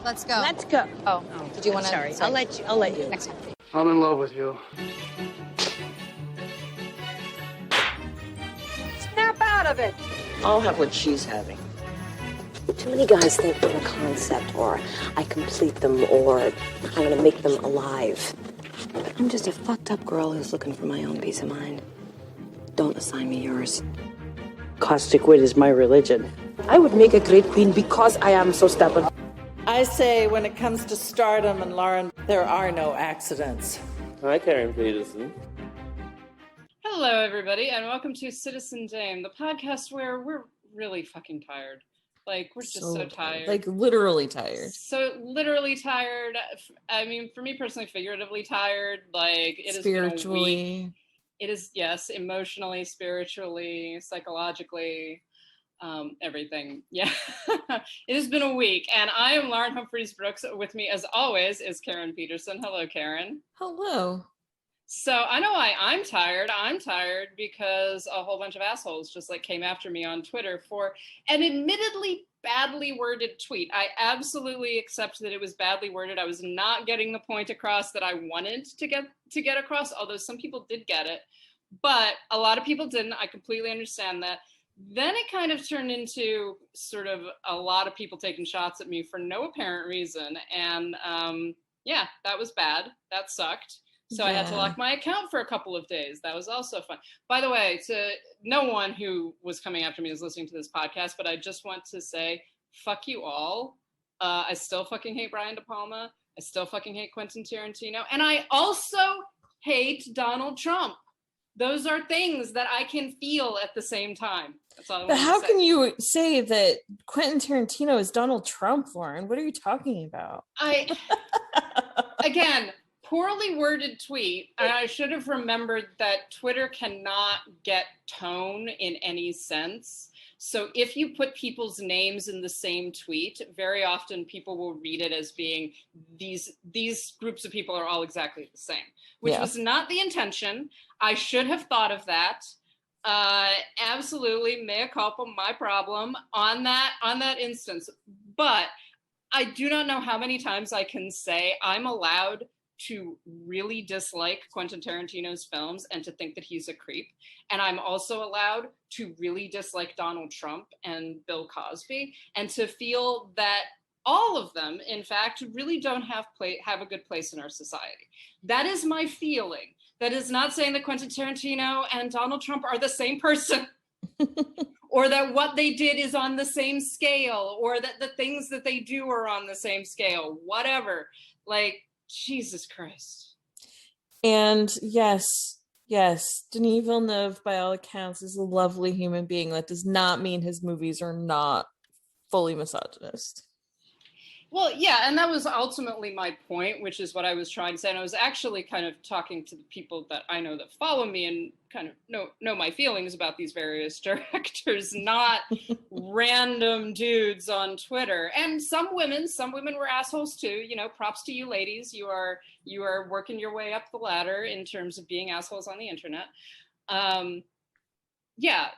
Let's go. Let's go. Oh, did you want to? Sorry, I'll let you. Next time. I'm in love with you. Snap out of it. I'll have what she's having. Too many guys think I'm a concept, or I complete them, or I'm gonna make them alive. I'm just a fucked up girl who's looking for my own peace of mind. Don't assign me yours. Caustic wit is my religion. I would make a great queen because I am so stubborn. I say when it comes to stardom and Lauren, there are no accidents. Hi, Karen Peterson. Hello, everybody, and welcome to Citizen Dame, the podcast where we're really fucking tired. Like, we're just so tired. Like, literally tired. So, literally tired. I mean, for me personally, figuratively tired. Like, it has been a week. It is, yes, emotionally, spiritually, psychologically, everything. Yeah. It has been a week, and I am Lauren Humphries Brooks. With me, as always, is Karen Peterson. Hello, Karen. Hello. So I know why I'm tired. I'm tired because a whole bunch of assholes just like came after me on Twitter for an admittedly badly worded tweet. I absolutely accept that it was badly worded. I was not getting the point across that I wanted to get across, although some people did get it, but a lot of people didn't. I completely understand that. Then it kind of turned into sort of a lot of people taking shots at me for no apparent reason. And yeah, that was bad. That sucked. So I had to lock my account for a couple of days. That was also fun. By the way, to no one who was coming after me is listening to this podcast, but I just want to say, fuck you all. I still fucking hate Brian De Palma. I still fucking hate Quentin Tarantino. And I also hate Donald Trump. Those are things that I can feel at the same time. That's all I want to say. But how can you say that Quentin Tarantino is Donald Trump, Lauren? What are you talking about? Again, poorly worded tweet, and I should have remembered that Twitter cannot get tone in any sense. So if you put people's names in the same tweet, very often people will read it as being these groups of people are all exactly the same, which was not the intention. I should have thought of that. Absolutely, mea culpa, my problem on that instance. But I do not know how many times I can say I'm allowed to really dislike Quentin Tarantino's films and to think that he's a creep. And I'm also allowed to really dislike Donald Trump and Bill Cosby and to feel that all of them, in fact, really don't have a good place in our society. That is my feeling. That is not saying that Quentin Tarantino and Donald Trump are the same person or that what they did is on the same scale or that the things that they do are on the same scale, whatever. Like, Jesus Christ. And yes, Denis Villeneuve, by all accounts, is a lovely human being. That does not mean his movies are not fully misogynist. Well, yeah, and that was ultimately my point, which is what I was trying to say. And I was actually kind of talking to the people that I know that follow me and kind of know my feelings about these various directors, not random dudes on Twitter. And some women were assholes too. You know, props to you ladies. You are working your way up the ladder in terms of being assholes on the internet. Yeah,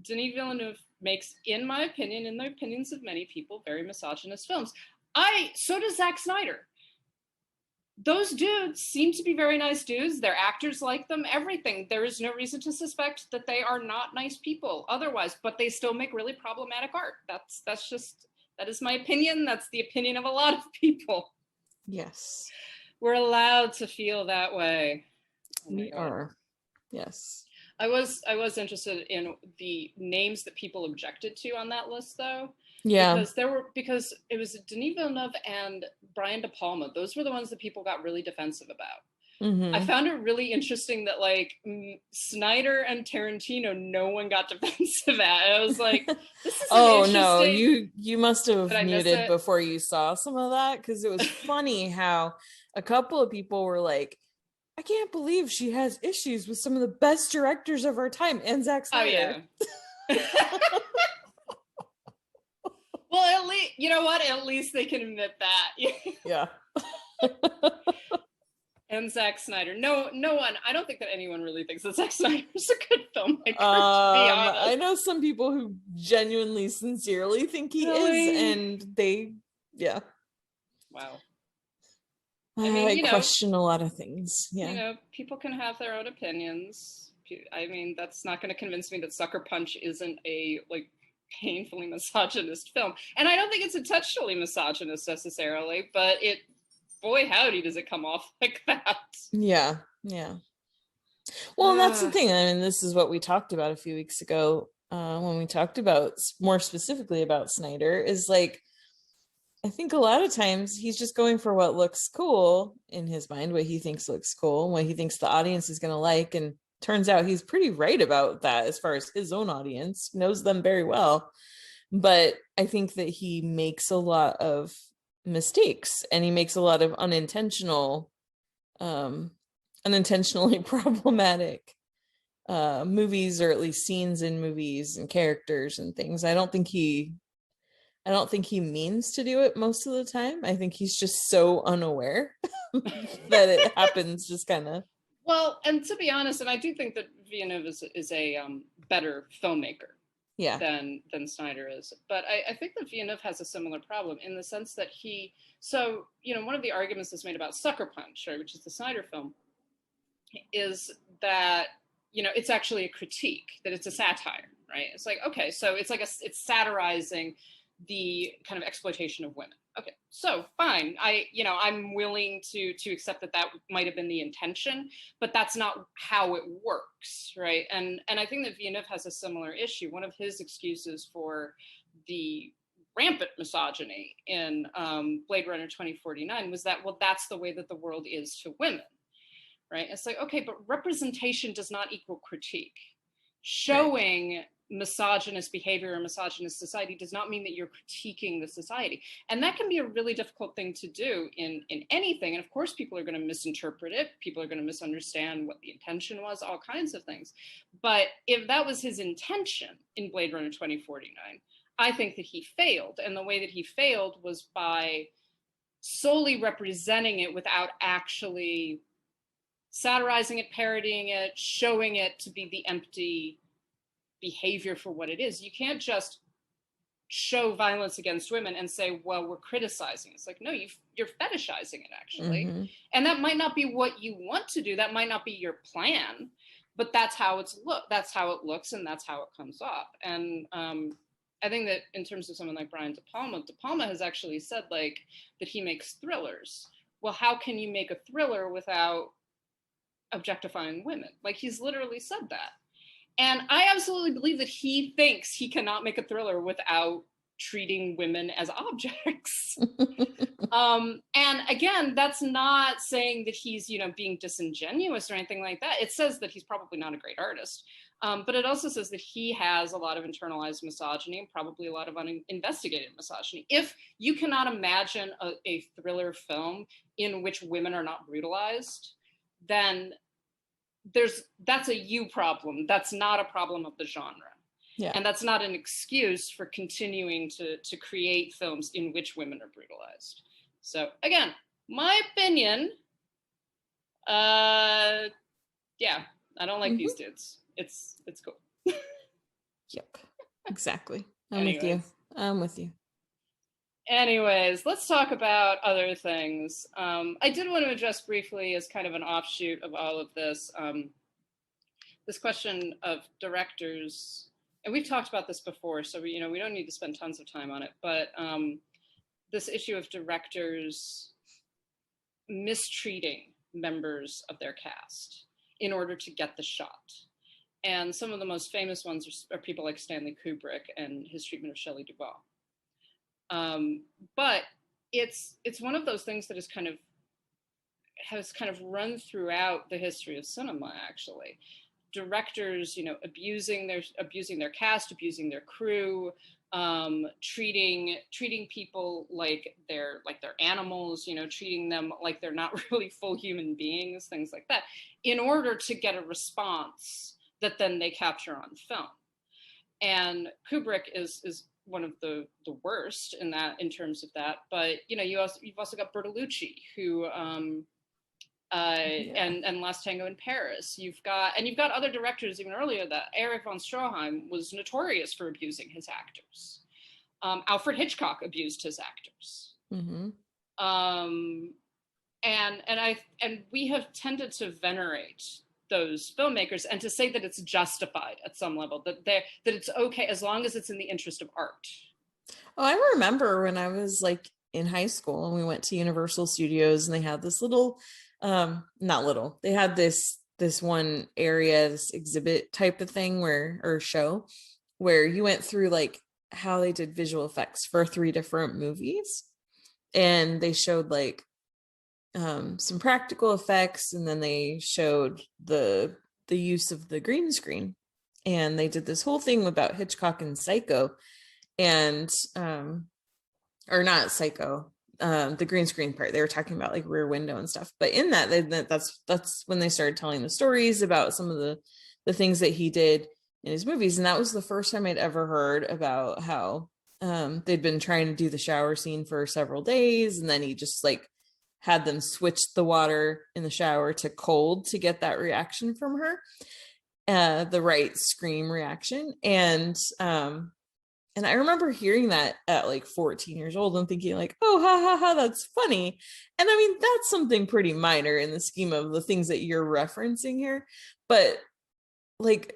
Denis Villeneuve makes, in my opinion, in the opinions of many people, very misogynist films. So does Zack Snyder. Those dudes seem to be very nice dudes. Their actors like them, everything. There is no reason to suspect that they are not nice people otherwise, but they still make really problematic art. That is my opinion. That's the opinion of a lot of people. Yes. We're allowed to feel that way. We are. Yes. I was interested in the names that people objected to on that list, though. Yeah. Because it was Denis Villeneuve and Brian De Palma. Those were the ones that people got really defensive about. Mm-hmm. I found it really interesting that like Snyder and Tarantino, no one got defensive at. I was like, this is no, you must have muted before you saw some of that, because it was funny how a couple of people were like, I can't believe she has issues with some of the best directors of our time, and Zack Snyder. Oh, yeah. Well, at least, you know what? At least they can admit that. Yeah. And Zack Snyder. No one. I don't think that anyone really thinks that Zack Snyder is a good filmmaker, to be honest. I know some people who genuinely, sincerely think he is, and they, yeah. Wow. I question a lot of things. Yeah. People can have their own opinions. I mean, that's not going to convince me that Sucker Punch isn't a painfully misogynist film. And I don't think it's intentionally misogynist necessarily, but boy howdy does it come off like that. Yeah. Well, that's the thing. I mean, this is what we talked about a few weeks ago when we talked about more specifically about Snyder, is I think a lot of times he's just going for what looks cool in his mind, what he thinks looks cool, and what he thinks the audience is going to like. And turns out he's pretty right about that as far as his own audience, knows them very well. But I think that he makes a lot of mistakes, and he makes a lot of unintentionally problematic movies, or at least scenes in movies and characters and things. I don't think he means to do it most of the time. I think he's just so unaware that it happens just kind of. Well, and to be honest, and I do think that Villeneuve is a better filmmaker than Snyder is. But I think that Villeneuve has a similar problem in the sense that one of the arguments that's made about Sucker Punch, right, which is the Snyder film, is that, it's actually a critique, that it's a satire, right? It's okay, so it's it's satirizing the kind of exploitation of women. Okay, so fine. I'm willing to accept that might have been the intention, but that's not how it works, right? And I think that Villeneuve has a similar issue. One of his excuses for the rampant misogyny in Blade Runner 2049 was that, well, that's the way that the world is to women, right? It's okay, but representation does not equal critique. Showing misogynist behavior or misogynist society does not mean that you're critiquing the society. And that can be a really difficult thing to do in anything. And of course, people are going to misinterpret it. People are going to misunderstand what the intention was, all kinds of things. But if that was his intention in Blade Runner 2049, I think that he failed. And the way that he failed was by solely representing it without actually satirizing it, parodying it, showing it to be the empty behavior for what it is. You can't just show violence against women and say, well, we're criticizing. It's no, you're fetishizing it, actually. Mm-hmm. And that might not be what you want to do. That might not be your plan, but that's how it looks, and that's how it comes off. And I think that in terms of someone like Brian De Palma has actually said that he makes thrillers. Well, how can you make a thriller without objectifying women? He's literally said that. And I absolutely believe that he thinks he cannot make a thriller without treating women as objects. And again, that's not saying that he's, being disingenuous or anything like that. It says that he's probably not a great artist. But it also says that he has a lot of internalized misogyny and probably a lot of uninvestigated misogyny. If you cannot imagine a thriller film in which women are not brutalized, then that's a you problem. That's not a problem of the genre. Yeah. And that's not an excuse for continuing to create films in which women are brutalized. So again, my opinion, I don't like these dudes. It's cool. Yep, exactly. I'm with you. Anyways, let's talk about other things. I did want to address briefly, as kind of an offshoot of all of this, this question of directors. And we've talked about this before, so we don't need to spend tons of time on it. But this issue of directors mistreating members of their cast in order to get the shot. And some of the most famous ones are people like Stanley Kubrick and his treatment of Shelley Duvall. But it's one of those things that has kind of run throughout the history of cinema, actually. Directors, abusing their cast, abusing their crew, treating people like they're animals, treating them like they're not really full human beings, things like that, in order to get a response that then they capture on film. And Kubrick is one of the worst in terms of that. But you've also got Bertolucci, who and Last Tango in Paris. You've got other directors even earlier. That Erich von Stroheim was notorious for abusing his actors. Alfred Hitchcock abused his actors. Mm-hmm. And we have tended to venerate those filmmakers and to say that it's justified at some level, that it's okay as long as it's in the interest of art. Oh, I remember when I was like in high school and we went to Universal Studios and they had this little, they had this one area, this exhibit type of thing or show where you went through like how they did visual effects for 3 different movies. And they showed like some practical effects, and then they showed the use of the green screen, and they did this whole thing about Hitchcock and Psycho, and or not Psycho, the green screen part. They were talking about like Rear Window and stuff, but in that's when they started telling the stories about some of the things that he did in his movies. And that was the first time I'd ever heard about how they'd been trying to do the shower scene for several days, and then he just like had them switch the water in the shower to cold to get that reaction from her, the right scream reaction. And I remember hearing that at like 14 years old and thinking like, oh, ha, ha, ha, that's funny. And I mean, that's something pretty minor in the scheme of the things that you're referencing here. But like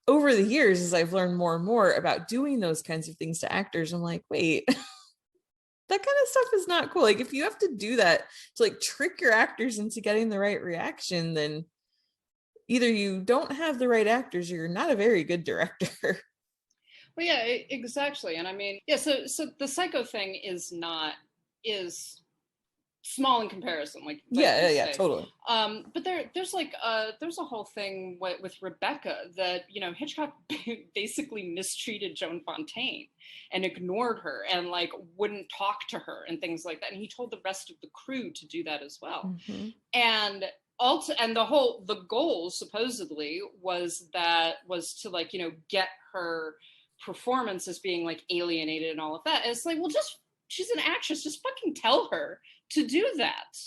over the years, as I've learned more and more about doing those kinds of things to actors, I'm like, wait, that kind of stuff is not cool. Like if you have to do that to like trick your actors into getting the right reaction, then either you don't have the right actors or you're not a very good director. Well, yeah, exactly. And I mean, yeah, so the Psycho thing is small in comparison, like yeah, totally. But there's a whole thing with Rebecca that, you know, Hitchcock basically mistreated Joan Fontaine and ignored her and like wouldn't talk to her and things like that, and he told the rest of the crew to do that as well. Mm-hmm. And the goal supposedly was to like, you know, get her performance as being like alienated and all of that. And it's like, well, she's an actress, just fucking tell her to do that.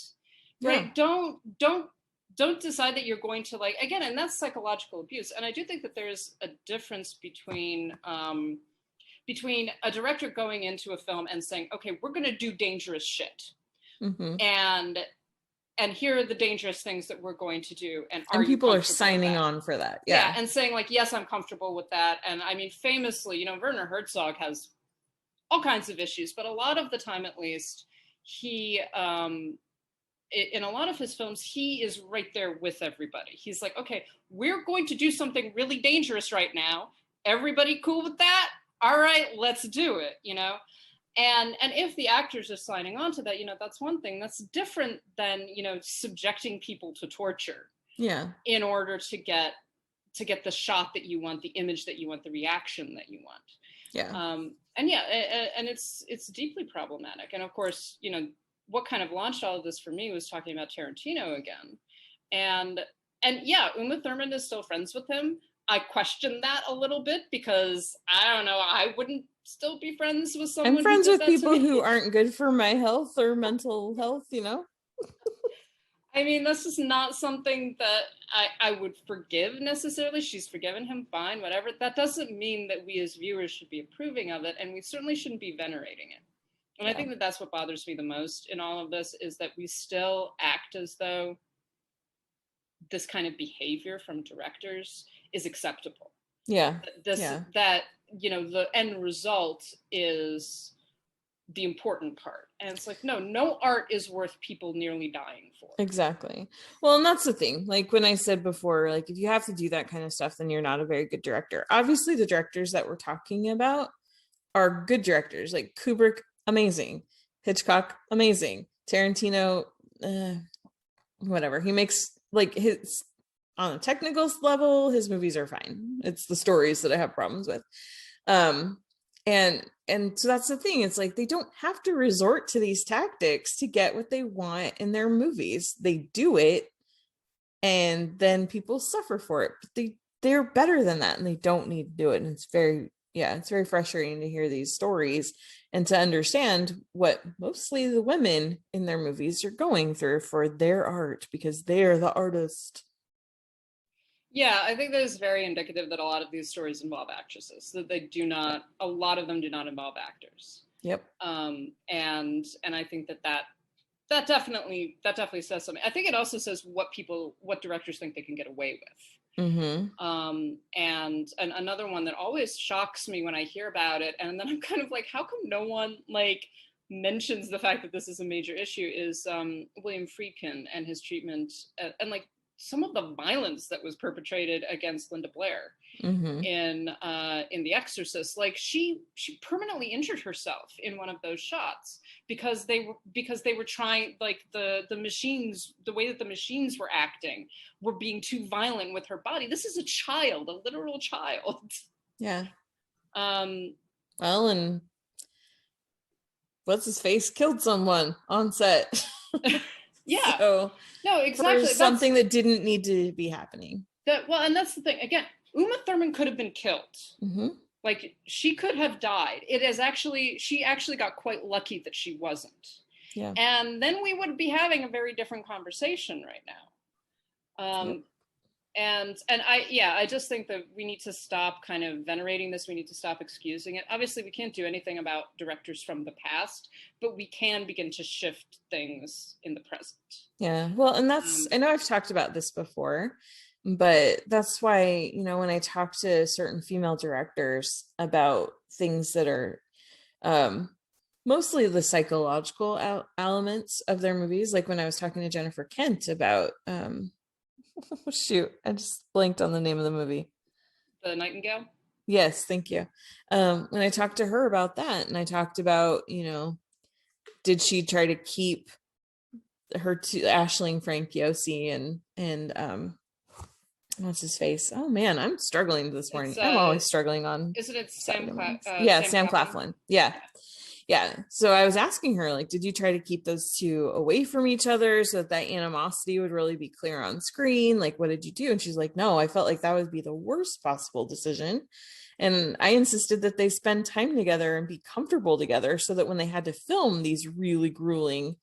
Right? Yeah. Don't decide that you're going to like, again, and that's psychological abuse. And I do think that there's a difference between a director going into a film and saying, okay, we're going to do dangerous shit. Mm-hmm. And here are the dangerous things that we're going to do. And people are signing on for that. Yeah. And saying like, yes, I'm comfortable with that. And I mean, famously, you know, Werner Herzog has all kinds of issues, but a lot of the time, at least, he, in a lot of his films, he is right there with everybody. He's like, okay, we're going to do something really dangerous right now. Everybody cool with that? All right, let's do it, you know? And if the actors are signing on to that, you know, that's one thing. That's different than, you know, subjecting people to torture. Yeah. In order to get the shot that you want, the image that you want, the reaction that you want. Yeah. And yeah, and it's deeply problematic. And of course, you know, what kind of launched all of this for me was talking about Tarantino again. And yeah, Uma Thurman is still friends with him. I question that a little bit because I don't know, I wouldn't still be friends with someone. I'm friends with people who aren't good for my health or mental health, you know? I mean, this is not something that I would forgive necessarily. She's forgiven him, fine, whatever. That doesn't mean that we as viewers should be approving of it, and we certainly shouldn't be venerating it. And yeah. I think that that's what bothers me the most in all of this, is that we still act as though this kind of behavior from directors is acceptable. Yeah. That, you know, the end result is the important part. And it's like, no art is worth people nearly dying for. Exactly. Well, and that's the thing. Like when I said before, like if you have to do that kind of stuff, then you're not a very good director. Obviously, the directors that we're talking about are good directors. Like Kubrick, amazing. Hitchcock, amazing. Tarantino, whatever. He makes like his, on a technical level, his movies are fine. It's the stories that I have problems with. And so that's the thing. It's like they don't have to resort to these tactics to get what they want in their movies. They do it, and then people suffer for it. But they're better than that, and they don't need to do it. And it's very frustrating to hear these stories and to understand what mostly the women in their movies are going through for their art, because they're the artist. Yeah, I think that is very indicative that a lot of these stories involve actresses, that a lot of them do not involve actors. Yep. And I think that that definitely says something. I think it also says what directors think they can get away with. And another one that always shocks me when I hear about it, and then I'm kind of like, how come no one like mentions the fact that this is a major issue, is William Friedkin and his treatment, and like some of the violence that was perpetrated against Linda Blair in The Exorcist. Like she permanently injured herself in one of those shots because they were trying, like the machines, the way that the machines were acting were being too violent with her body. This is a child, a literal child. Yeah. Well, and what's his face killed someone on set. Yeah. So, no, exactly. Something that didn't need to be happening. And that's the thing. Again, Uma Thurman could have been killed. Like she could have died. She actually got quite lucky that she wasn't. Yeah. And then we would be having a very different conversation right now. Yep. And I just think that we need to stop kind of venerating this. We need to stop excusing it. Obviously, we can't do anything about directors from the past, but we can begin to shift things in the present. Yeah, well, and that's, I know I've talked about this before, but that's why, you know, when I talk to certain female directors about things that are mostly the psychological elements of their movies, like when I was talking to Jennifer Kent about shoot, I just blanked on the name of the movie. The Nightingale? Yes, thank you. When I talked to her about that, and I talked about, you know, did she try to keep her to Aisling Franciosi and what's his face? Oh man, I'm struggling this morning. I'm always struggling on. Isn't it Sam Claflin? Yeah. So I was asking her, like, did you try to keep those two away from each other so that animosity would really be clear on screen? Like, what did you do? And she's like, no, I felt like that would be the worst possible decision. And I insisted that they spend time together and be comfortable together so that when they had to film these really grueling,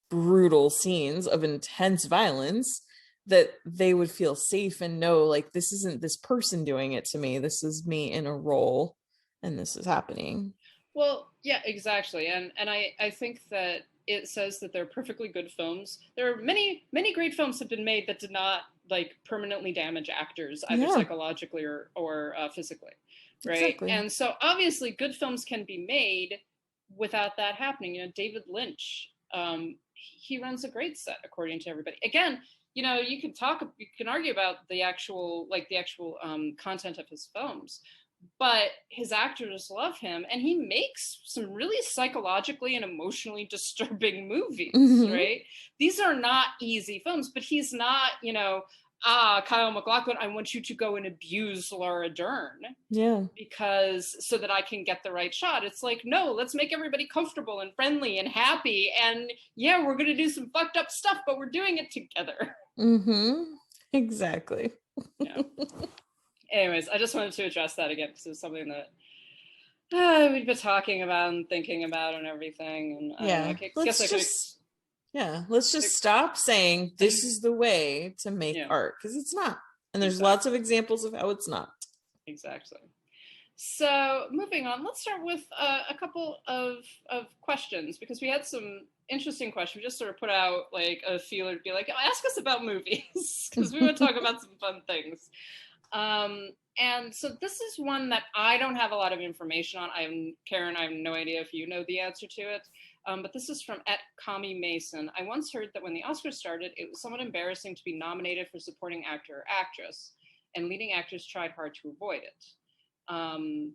brutal scenes of intense violence, that they would feel safe and know, like, this isn't this person doing it to me. This is me in a role, and this is happening. Well, yeah, exactly. And I think that it says that they're perfectly good films. There are many great films have been made that did not like permanently damage actors, either psychologically or physically, right? Exactly. And so obviously good films can be made without that happening. You know, David Lynch, he runs a great set according to everybody. Again, you know, you can argue about the actual content of his films, but his actors love him, and he makes some really psychologically and emotionally disturbing movies, right? These are not easy films, but he's not, you know, Kyle MacLachlan, I want you to go and abuse Laura Dern. Yeah. Because so that I can get the right shot. It's like, no, let's make everybody comfortable and friendly and happy. And yeah, we're going to do some fucked up stuff, but we're doing it together. Exactly. Yeah. Anyways, I just wanted to address that again because it's something that we've been talking about and thinking about and everything. And let's just stop saying this is the way to make art, because it's not. And there's lots of examples of how it's not. Exactly. So moving on, let's start with a couple of questions, because we had some interesting questions. We just sort of put out like a feeler to be like, ask us about movies, because we want to talk about some fun things. And so this is one that I don't have a lot of information on. Karen, I have no idea if you know the answer to it. But this is from @CommieMason. I once heard that when the Oscars started, it was somewhat embarrassing to be nominated for supporting actor or actress, and leading actors tried hard to avoid it.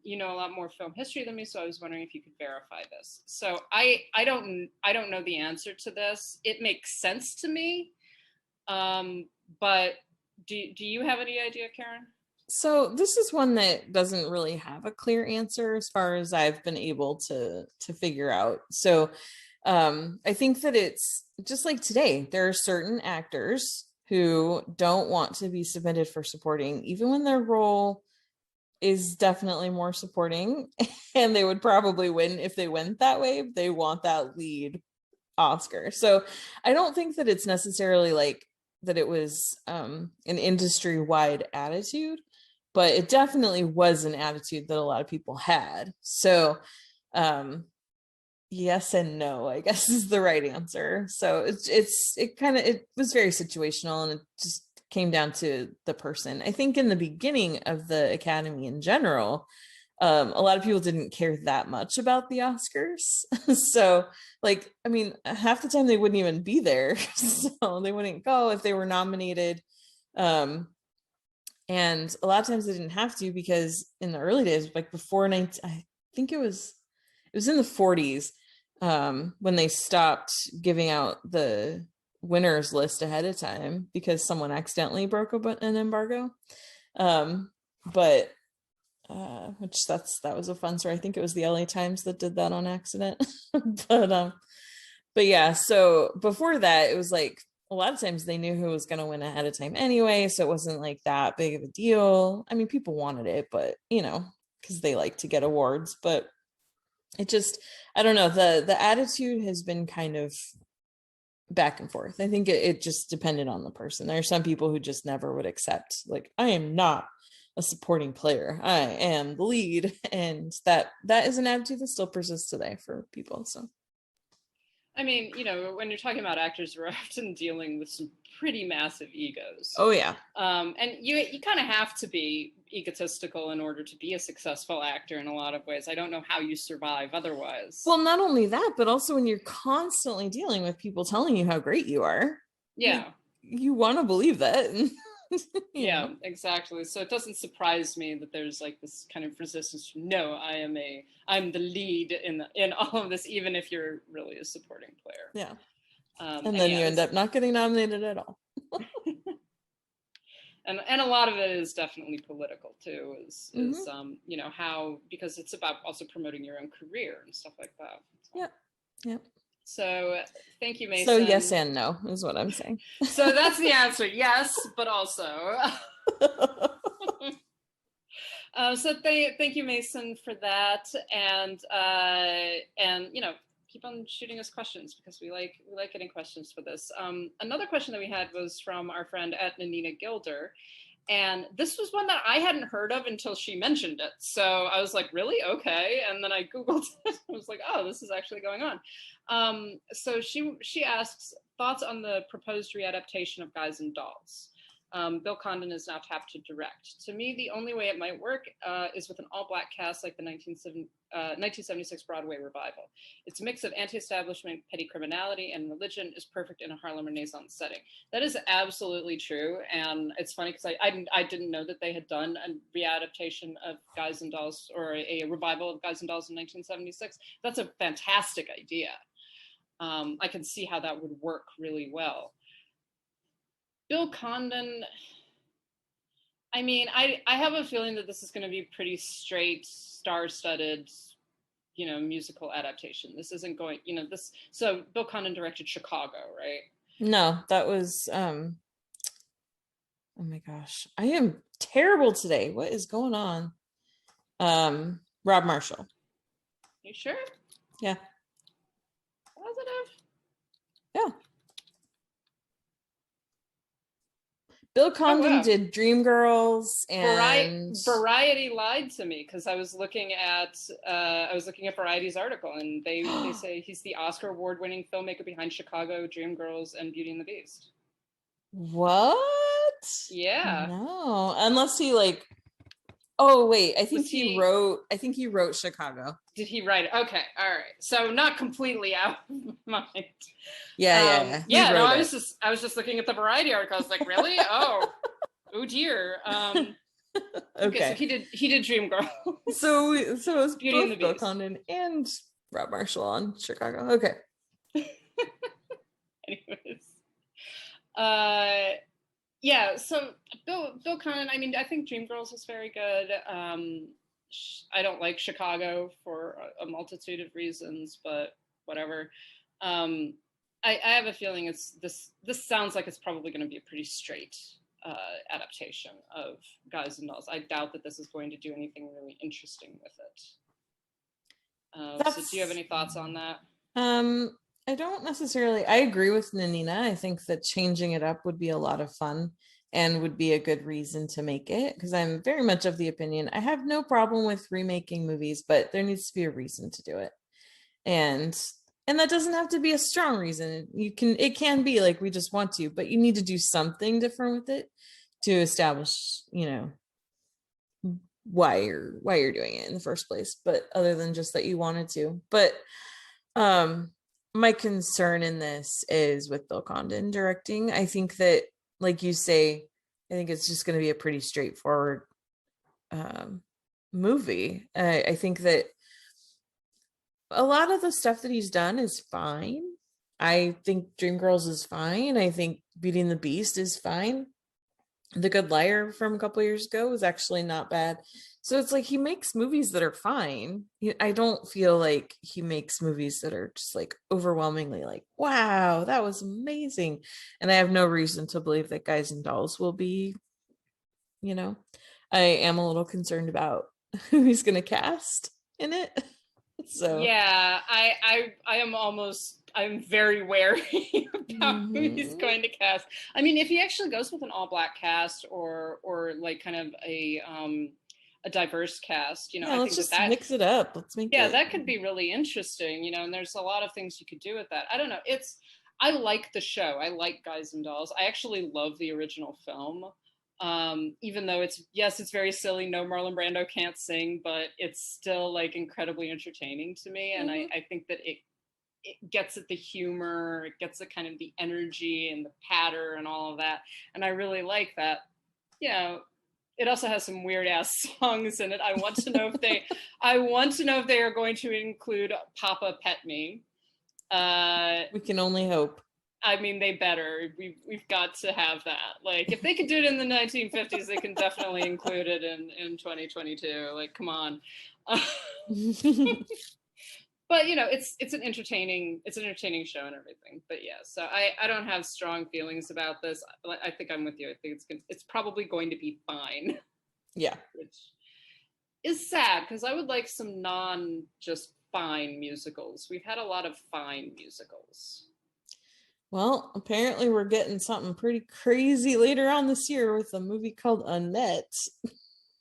You know a lot more film history than me, so I was wondering if you could verify this. So I don't know the answer to this. It makes sense to me, but do you have any idea, Karen? So this is one that doesn't really have a clear answer as far as I've been able to figure out. So I think that it's just like today, there are certain actors who don't want to be submitted for supporting, even when their role is definitely more supporting, and they would probably win if they went that way. They want that lead Oscar. So I don't think that it's necessarily like that it was an industry-wide attitude, but it definitely was an attitude that a lot of people had. So yes and no, I guess, is the right answer. So it was very situational, and it just came down to the person. I think in the beginning of the Academy in general, a lot of people didn't care that much about the Oscars. So, like, I mean, half the time they wouldn't even be there. So they wouldn't go if they were nominated. And a lot of times they didn't have to, because in the early days, like before I think it was in the 40s, when they stopped giving out the winners list ahead of time because someone accidentally broke an embargo. But that was a fun story. I think it was the LA Times that did that on accident. but yeah, so before that, it was like a lot of times they knew who was going to win ahead of time anyway, so it wasn't like that big of a deal. I mean, people wanted it, but because they like to get awards. But it just, I don't know, the attitude has been kind of back and forth. I think it just depended on the person. There are some people who just never would accept, like, I am not a supporting player, I am the lead, and that is an attitude that still persists today for people. So I mean, when you're talking about actors, we're often dealing with some pretty massive egos. Oh yeah. And you kind of have to be egotistical in order to be a successful actor in a lot of ways. I don't know how you survive otherwise. Well, not only that, but also when you're constantly dealing with people telling you how great you are. Yeah. You want to believe that. Yeah, exactly. So it doesn't surprise me that there's like this kind of resistance. No, I'm the lead in all of this, even if you're really a supporting player. Yeah. And then you end up not getting nominated at all. And a lot of it is definitely political too, is how, because it's about also promoting your own career and stuff like that. Yeah. So thank you, Mason. So yes and no is what I'm saying. So that's the answer. Yes, but also. So thank you, Mason, for that, and keep on shooting us questions, because we like getting questions for this. Another question that we had was from our friend at Nanina Gilder. And this was one that I hadn't heard of until she mentioned it. So I was like, really? Okay. And then I Googled it. I was like, oh, this is actually going on. So she asks, thoughts on the proposed readaptation of Guys and Dolls. Bill Condon is now tapped to direct. To me, the only way it might work is with an all-black cast like the 1976 Broadway revival. Its mix of anti-establishment, petty criminality, and religion is perfect in a Harlem Renaissance setting. That is absolutely true, and it's funny because I didn't know that they had done a readaptation of Guys and Dolls, or a revival of Guys and Dolls in 1976. That's a fantastic idea. I can see how that would work really well. Bill Condon, I mean, I have a feeling that this is going to be pretty straight, star-studded, musical adaptation. This isn't going, so Bill Condon directed Chicago, right? No, that was, oh my gosh, I am terrible today. What is going on? Rob Marshall. You sure? Yeah. Positive? Yeah. Bill Condon did Dreamgirls, and Variety lied to me, because I was looking at Variety's article, and they say he's the Oscar award-winning filmmaker behind Chicago, Dreamgirls, and Beauty and the Beast. What? Yeah. No, unless he like. Oh wait, I think he wrote Chicago. Did he write it? Okay, all right. So not completely out of mind. Yeah. No, I was just looking at the Variety article. I was like, really? Oh dear. Okay, so he did Dreamgirls. So it was Beauty and the Bill Beast. Condon and Rob Marshall on Chicago. Okay. Anyways. Yeah, so Bill Condon, I mean, I think Dreamgirls was very good. I don't like Chicago for a multitude of reasons, but whatever. I have a feeling this sounds like it's probably going to be a pretty straight adaptation of Guys and Dolls. I doubt that this is going to do anything really interesting with it. So do you have any thoughts on that? I don't necessarily. I agree with Nanina. I think that changing it up would be a lot of fun and would be a good reason to make it, because I'm very much of the opinion I have no problem with remaking movies, but there needs to be a reason to do it. and that doesn't have to be a strong reason. It can be like, we just want to, but you need to do something different with it to establish, why you're doing it in the first place, but other than just that you wanted to. But my concern in this is with Bill Condon directing. I think that, like you say, I think it's just going to be a pretty straightforward movie. I think that a lot of the stuff that he's done is fine. I think Dreamgirls is fine. I think Beauty and the Beast is fine. The Good Liar from a couple years ago was actually not bad. So it's like, he makes movies that are fine. I don't feel like he makes movies that are just like overwhelmingly like, wow, that was amazing. And I have no reason to believe that Guys and Dolls will be, I am a little concerned about who he's going to cast in it. So yeah, I'm very wary about who he's going to cast. I mean, if he actually goes with an all black cast or like kind of a diverse cast, I let's think just mix it up. Let's make it. That could be really interesting, and there's a lot of things you could do with that. I don't know. I like the show. I like Guys and Dolls. I actually love the original film. Even though it's very silly, no, Marlon Brando can't sing, but it's still like incredibly entertaining to me. And I think that it gets at the humor, it gets at kind of the energy and the patter and all of that. And I really like that. It also has some weird ass songs in it. I want to know if they are going to include Papa Pet Me. We can only hope. I mean, they better. We've got to have that. Like, if they could do it in the 1950s, they can definitely include it in 2022. Like, come on. But it's an entertaining show and everything. But yeah, so I don't have strong feelings about this. I think I'm with you. I think it's probably going to be fine. Yeah, which is sad because I would like some just fine musicals. We've had a lot of fine musicals. Well, apparently we're getting something pretty crazy later on this year with a movie called Annette,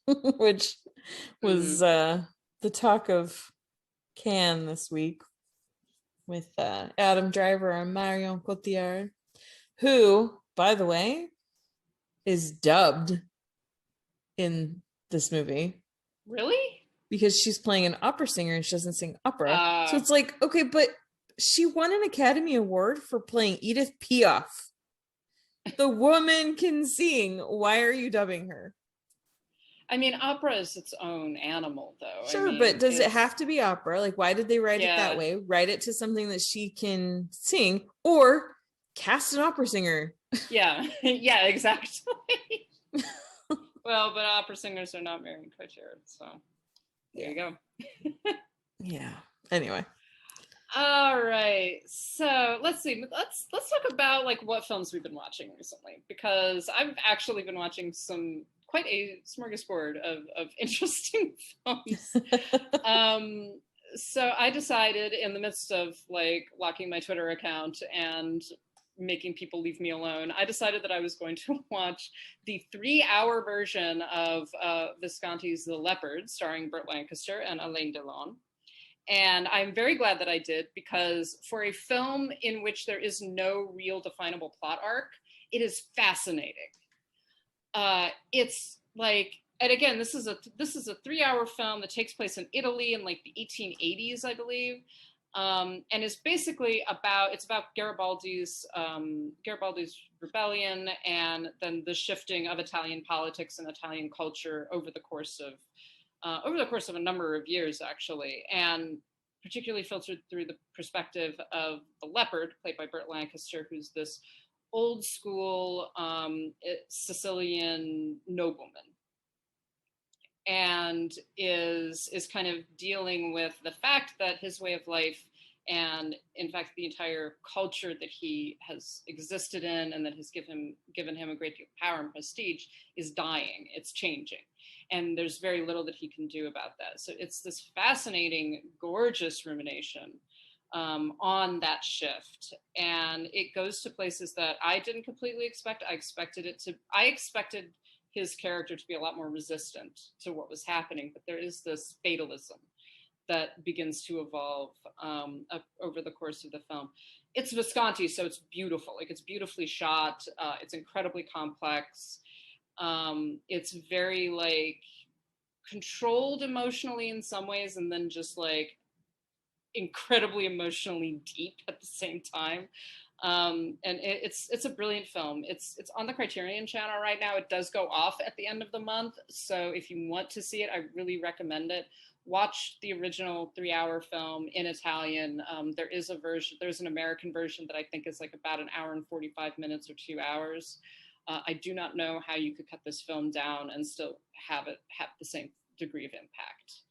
which was the talk of Cannes this week with Adam Driver and Marion Cotillard, who, by the way, is dubbed in this movie. Really? Because she's playing an opera singer and she doesn't sing opera. So it's like, okay, but she won an Academy Award for playing Edith Piaf. The woman can sing. Why are you dubbing her? I mean, opera is its own animal, though. Sure, but does it have to be opera? Like, why did they write it that way? Write it to something that she can sing, or cast an opera singer. Yeah, yeah, exactly. Well, but opera singers are not Marion Cotillard, so there you go. Yeah. Anyway. All right, so let's see. Let's talk about like what films we've been watching recently, because I've actually been watching quite a smorgasbord of interesting films. So I decided, in the midst of like locking my Twitter account and making people leave me alone, I decided that I was going to watch the 3-hour version of Visconti's The Leopard, starring Burt Lancaster and Alain Delon. And I'm very glad that I did, because for a film in which there is no real definable plot arc, it is fascinating. It's like, and again, this is a 3-hour film that takes place in Italy in like the 1880s, I believe, and is basically about Garibaldi's rebellion, and then the shifting of Italian politics and Italian culture over the course of a number of years, actually, and particularly filtered through the perspective of the leopard, played by Burt Lancaster, who's this old school Sicilian nobleman, and is kind of dealing with the fact that his way of life, and in fact the entire culture that he has existed in and that has given him a great deal of power and prestige, is dying. It's changing. And there's very little that he can do about that. So it's this fascinating, gorgeous rumination on that shift. And it goes to places that I didn't completely expect. I expected his character to be a lot more resistant to what was happening, but there is this fatalism that begins to evolve over the course of the film. It's Visconti, so it's beautiful. Like, it's beautifully shot. It's incredibly complex. It's very like controlled emotionally in some ways, and then just like incredibly emotionally deep at the same time. And it's a brilliant film. It's on the Criterion Channel right now. It does go off at the end of the month, so if you want to see it, I really recommend it. Watch the original 3-hour film in Italian. There's an American version that I think is like about 1 hour and 45 minutes or 2 hours. I do not know how you could cut this film down and still have it have the same degree of impact.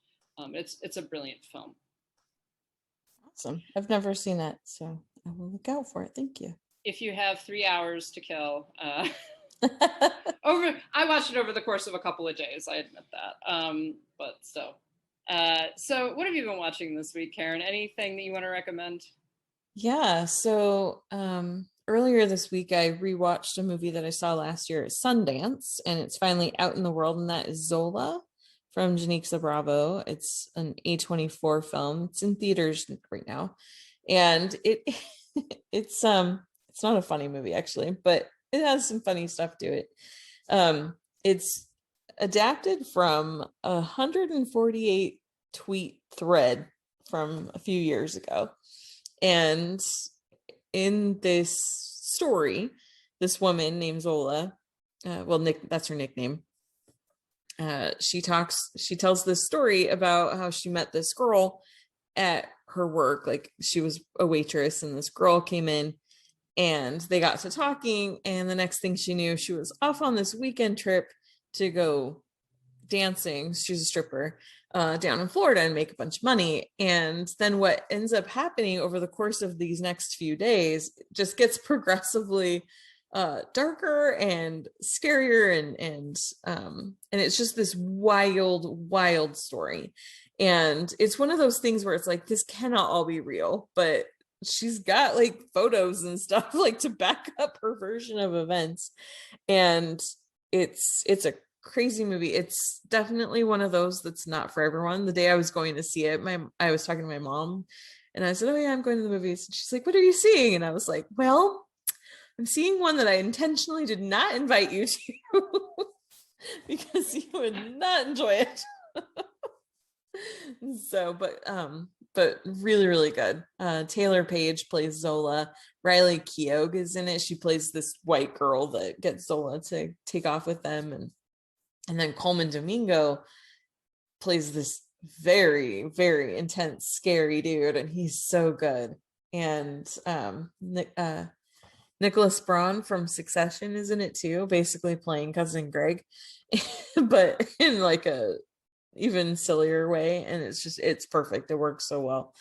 It's a brilliant film. Awesome. I've never seen it, so I will look out for it. Thank you. If you have 3 hours to kill, I watched it over the course of a couple of days. I admit that. So what have you been watching this week, Karen? Anything that you want to recommend? Yeah. So earlier this week, I rewatched a movie that I saw last year at Sundance, and it's finally out in the world, and that is Zola from Janicza Bravo. It's an A24 film. It's in theaters right now, and it's not a funny movie actually, but it has some funny stuff to it. It's adapted from a 148 tweet thread from a few years ago, and in this story, this woman named Zola, that's her nickname. She tells this story about how she met this girl at her work. Like, she was a waitress, and this girl came in, and they got to talking, and the next thing she knew, she was off on this weekend trip to go dancing. She's a stripper down in Florida and make a bunch of money. And then what ends up happening over the course of these next few days just gets progressively darker and scarier, and it's just this wild story. And it's one of those things where it's like, this cannot all be real, but she's got like photos and stuff like to back up her version of events. And it's a crazy movie. It's definitely one of those that's not for everyone. The day I was going to see it, I was talking to my mom, and I said, "Oh yeah, I'm going to the movies." And she's like, "What are you seeing?" And I was like, "Well, I'm seeing one that I intentionally did not invite you to because you would not enjoy it." So, but really, really good. Taylor Page plays Zola. Riley Keough is in it. She plays this white girl that gets Zola to take off with them, and then Coleman Domingo plays this very, very intense, scary dude, and he's so good. And Nicholas Braun from Succession is in it too, basically playing cousin Greg, but in like a even sillier way. And it's perfect. It works so well.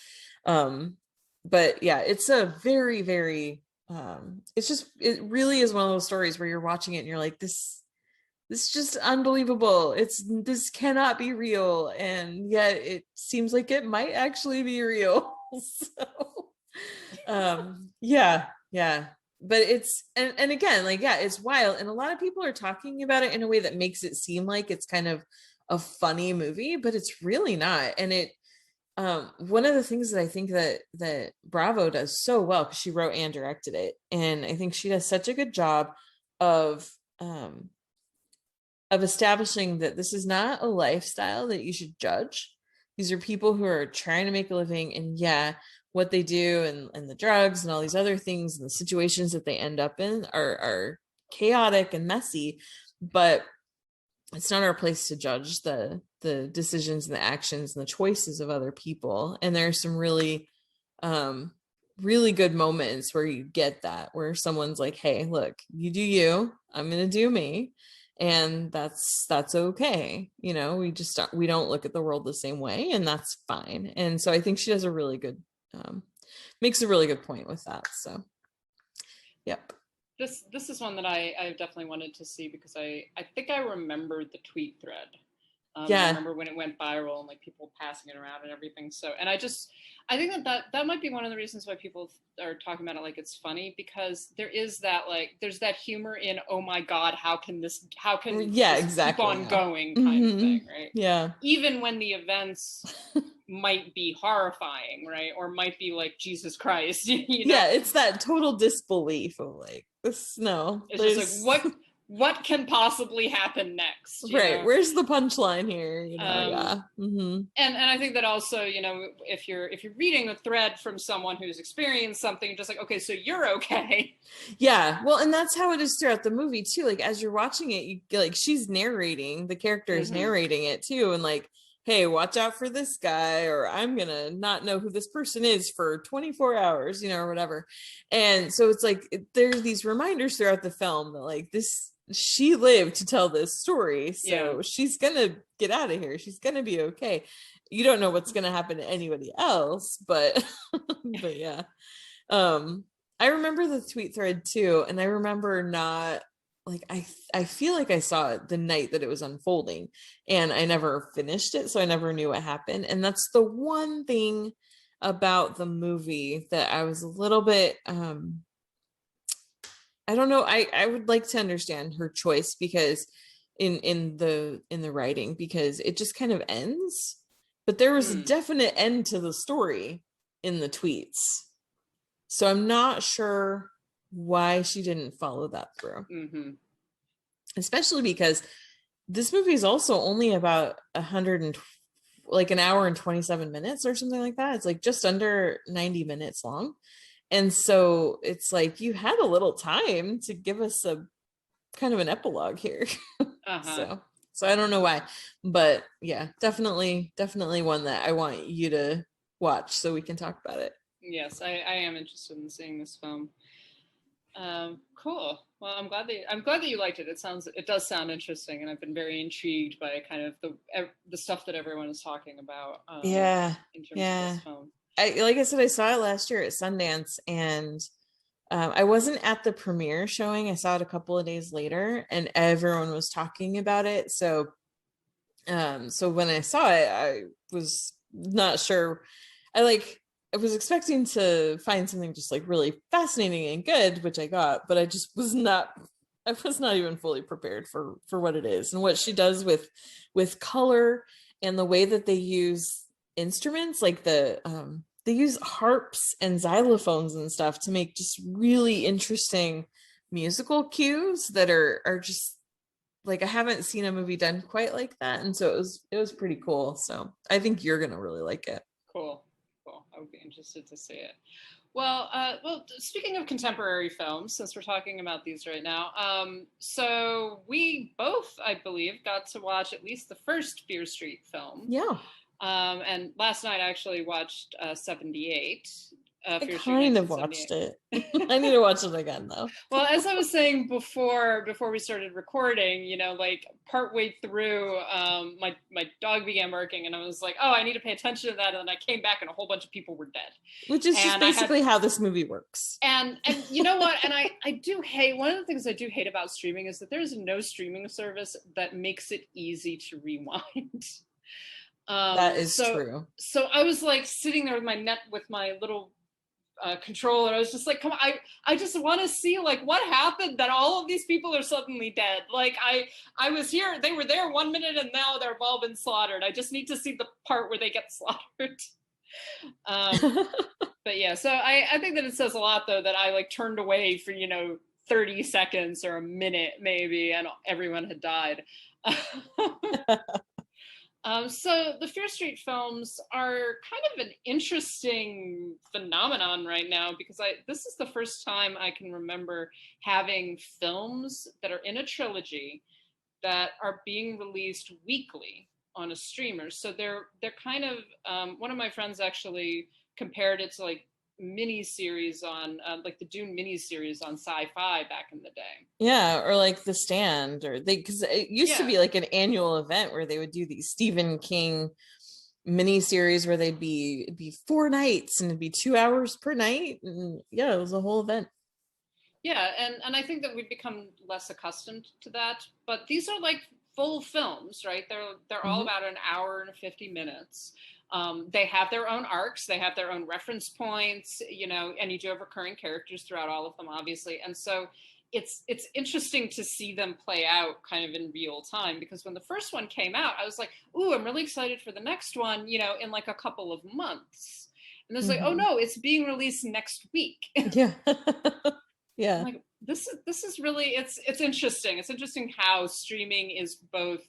But yeah, it's a very, very it really is one of those stories where you're watching it and you're like, this is just unbelievable. This cannot be real, and yet it seems like it might actually be real. So yeah, but it's and again, like, yeah, it's wild, and a lot of people are talking about it in a way that makes it seem like it's kind of a funny movie, but it's really not. And it one of the things that I think that Bravo does so well, because she wrote and directed it, and I think she does such a good job of establishing that this is not a lifestyle that you should judge. These are people who are trying to make a living, and yeah, what they do and the drugs and all these other things and the situations that they end up in are chaotic and messy, but it's not our place to judge the decisions and the actions and the choices of other people. And there are some really, really good moments where you get that, where someone's like, hey, look, you do you, I'm going to do me. And that's okay. You know, we don't look at the world the same way, and that's fine. And so I think she does a really good, makes a really good point with that. So, yep. This is one that I definitely wanted to see, because I think I remembered the tweet thread. Yeah. I remember when it went viral and like people passing it around and everything. So, and I think that might be one of the reasons why people are talking about it like it's funny, because there is that, like, there's that humor in, oh my God, how can this exactly, keep on going kind of thing, right? Yeah. Even when the events might be horrifying, right? Or might be like Jesus Christ. You know? Yeah, it's that total disbelief of like this. No, it's just like what can possibly happen next? Right. Know? Where's the punchline here? You know, yeah. Mm-hmm. And I think that also, you know, if you're reading a thread from someone who's experienced something, just like, okay, so you're okay. Yeah. Well, and that's how it is throughout the movie too. Like as you're watching it, you like she's narrating, the character is narrating it too, and like, hey, watch out for this guy, or I'm gonna not know who this person is for 24 hours, you know, or whatever. And so it's like there's these reminders throughout the film that like she lived to tell this story, so she's gonna get out of here, she's gonna be okay. You don't know what's gonna happen to anybody else, but but yeah. I remember the tweet thread too, and I remember not like I feel like I saw it the night that it was unfolding, and I never finished it, so I never knew what happened. And that's the one thing about the movie that I was a little bit I don't know. I would like to understand her choice because in the writing, because it just kind of ends, but there was a definite end to the story in the tweets. So I'm not sure why she didn't follow that through. Especially because this movie is also only about an hour and 27 minutes or something like that. It's like just under 90 minutes long. And so it's like you had a little time to give us a kind of an epilogue here. So I don't know why, but yeah, definitely one that I want you to watch so we can talk about it. Yes, I am interested in seeing this film. Cool. Well, I'm glad that you liked it. It does sound interesting, and I've been very intrigued by kind of the stuff that everyone is talking about. In terms of this film. Like I said, I saw it last year at Sundance, and I wasn't at the premiere showing. I saw it a couple of days later, and everyone was talking about it. So when I saw it, I was not sure. I was expecting to find something just like really fascinating and good, which I got, but I just was not even fully prepared for what it is and what she does with color and the way that they use instruments, like they use harps and xylophones and stuff to make just really interesting musical cues that are just like, I haven't seen a movie done quite like that. And so it was pretty cool. So I think you're going to really like it. Cool. I would be interested to see it. Well, speaking of contemporary films, since we're talking about these right now, so we both, I believe, got to watch at least the first Fear Street film. Yeah. And last night I actually watched 78. I kind of watched it. I need to watch it again though. Well, as I was saying before we started recording, you know, like partway through, my dog began barking, and I was like, oh, I need to pay attention to that. And then I came back, and a whole bunch of people were dead. Which is just basically how this movie works. And you know what? And I do hate, one of the things I do hate about streaming is that there's no streaming service that makes it easy to rewind. That is true. So I was like sitting there with my little controller. I was just like, come on, I just want to see like what happened that all of these people are suddenly dead. Like I was here, they were there 1 minute, and now they've all been slaughtered. I just need to see the part where they get slaughtered. But yeah, so I think that it says a lot though that I like turned away for 30 seconds or a minute maybe, and everyone had died. So the Fear Street films are kind of an interesting phenomenon right now, because this is the first time I can remember having films that are in a trilogy that are being released weekly on a streamer. So they're kind of, one of my friends actually compared it to like mini series on like the Dune mini series on Sci-Fi back in the day. Yeah, or like The Stand, or because it used to be like an annual event where they would do these Stephen King mini series where they'd be 4 nights and it'd be 2 hours per night, and yeah, it was a whole event. Yeah, and I think that we've become less accustomed to that, but these are like full films, right? They're all about an hour and 50 minutes. They have their own arcs, they have their own reference points, and you do have recurring characters throughout all of them, obviously. And so it's interesting to see them play out kind of in real time, because when the first one came out, I was like, ooh, I'm really excited for the next one, you know, in like a couple of months. And it's like, oh no, it's being released next week. Yeah. Yeah. I'm like, this is really, it's interesting. It's interesting how streaming is both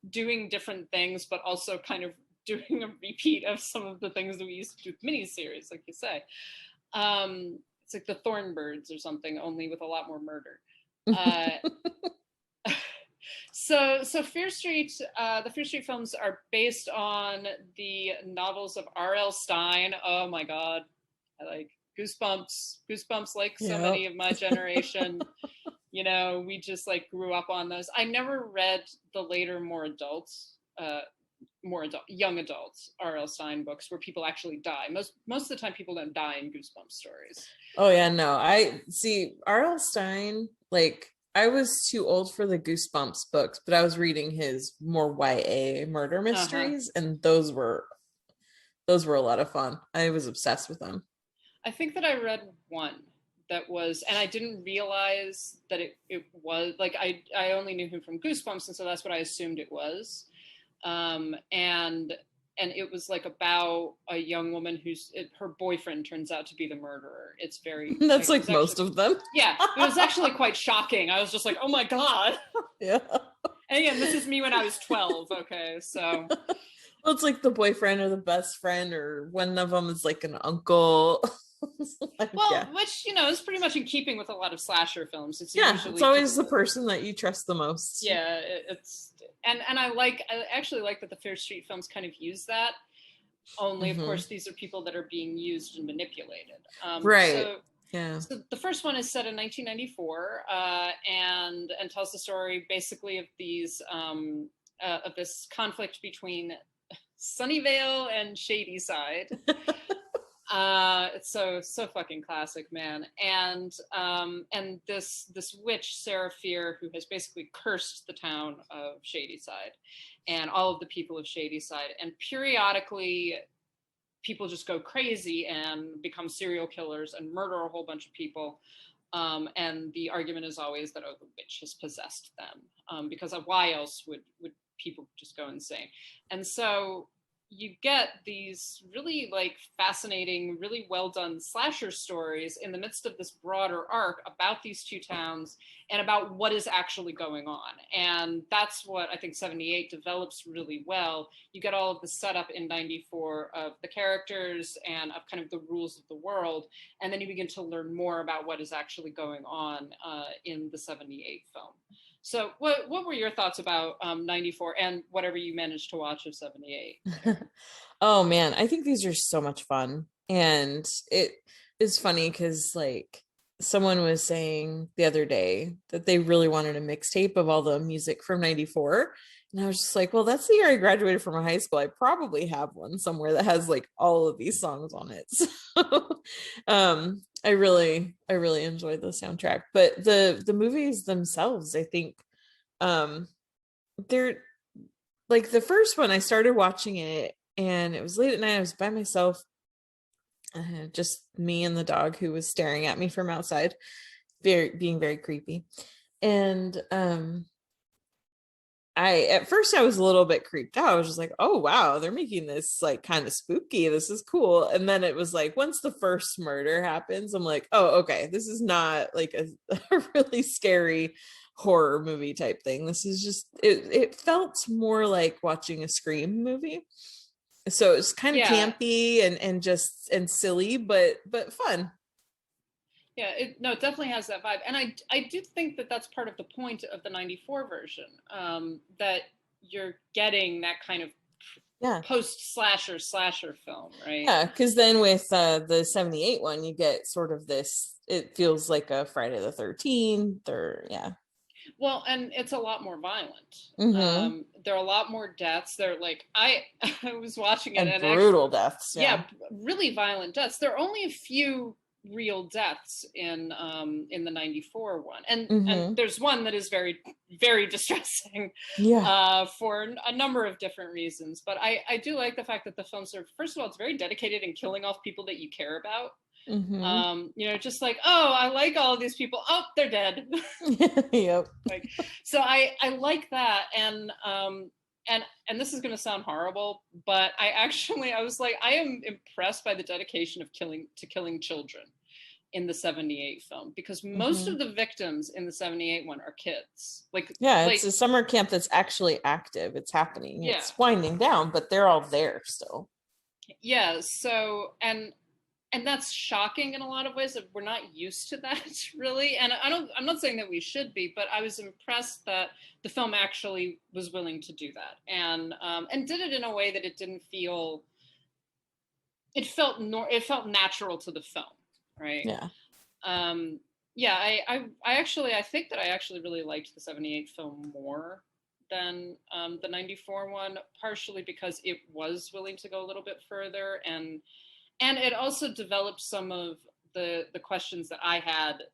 doing different things, but also kind of doing a repeat of some of the things that we used to do with miniseries, like you say. It's like the Thornbirds or something, only with a lot more murder. So Fear Street, the Fear Street films are based on the novels of R.L. Stine. Oh my God, I like Goosebumps, like so many of my generation. You know, we just like grew up on those. I never read the later, young adults R.L. Stine books where people actually die. Most of the time people don't die in Goosebumps stories. Oh yeah, no. I see R.L. Stine, like I was too old for the Goosebumps books, but I was reading his more YA murder mysteries, and those were a lot of fun. I was obsessed with them. I think that I read one that was, and I didn't realize that it was, like, I only knew him from Goosebumps, and so that's what I assumed it was. And it was like about a young woman her boyfriend turns out to be the murderer. It's very, that's like most of them. Yeah, it was actually quite shocking. I was just like, oh my God. Yeah. And again, this is me when I was 12. Okay, so. Well, it's like the boyfriend or the best friend, or one of them is like an uncle. Which, you know, is pretty much in keeping with a lot of slasher films. It's always the person that you trust the most. Yeah, and I actually like that the Fear Street films kind of use that. Only, of course, these are people that are being used and manipulated. Right. So the first one is set in 1994, and tells the story basically of these of this conflict between Sunnyvale and Shadyside. It's so fucking classic, man. And this witch, Sarah Fear, who has basically cursed the town of Shadyside and all of the people of Shadyside. And periodically people just go crazy and become serial killers and murder a whole bunch of people. And the argument is always that, oh, the witch has possessed them. Because why else would people just go insane? And so you get these really like fascinating, really well done slasher stories in the midst of this broader arc about these two towns and about what is actually going on. And that's what I think 78 develops really well. You get all of the setup in 94 of the characters and of kind of the rules of the world. And then you begin to learn more about what is actually going on in the 78 film. So what were your thoughts about 94 and whatever you managed to watch of 78? Oh man, I think these are so much fun. And it is funny because like someone was saying the other day that they really wanted a mixtape of all the music from 94. And I was just like, well, that's the year I graduated from high school. I probably have one somewhere that has like all of these songs on it. So I really enjoyed the soundtrack. But the movies themselves, I think they're like, the first one I started watching it and it was late at night. I was by myself, just me and the dog who was staring at me from outside, being very creepy. And at first I was a little bit creeped out. I was just like, oh wow, they're making this like kind of spooky. This is cool. And then it was like, once the first murder happens, I'm like, oh, okay, this is not like a really scary horror movie type thing. This is just, it felt more like watching a Scream movie. So it's kind of campy and silly, but fun. Yeah, it definitely has that vibe. And I do think that that's part of the point of the 94 version, that you're getting that kind of post-slasher film, right? Yeah, because then with the 78 one, you get sort of this, it feels like a Friday the 13th or, Well, and it's a lot more violent. Mm-hmm. There are a lot more deaths. They're like, I was watching it. And brutal deaths. Yeah, really violent deaths. There are only a few real deaths in the 94 one, and there's one that is very, very distressing for a number of different reasons. But I do like the fact that the films are, first of all, it's very dedicated in killing off people that you care about. You know, just like, oh, I like all of these people. Oh, they're dead. Yep. Like, so I like that, and this is going to sound horrible, but I was like, I am impressed by the dedication of killing children in the 78 film, because most of the victims in the 78 one are kids. It's a summer camp that's actually active. It's happening. Yeah. It's winding down, but they're all there still. Yeah. So, and that's shocking in a lot of ways, that we're not used to that, really. And I'm not saying that we should be, but I was impressed that the film actually was willing to do that, and did it in a way that it didn't feel, it felt natural to the film. Right. Yeah. I think that I actually really liked the 78 film more than the 94 one, partially because it was willing to go a little bit further, and it also developed some of the questions that I had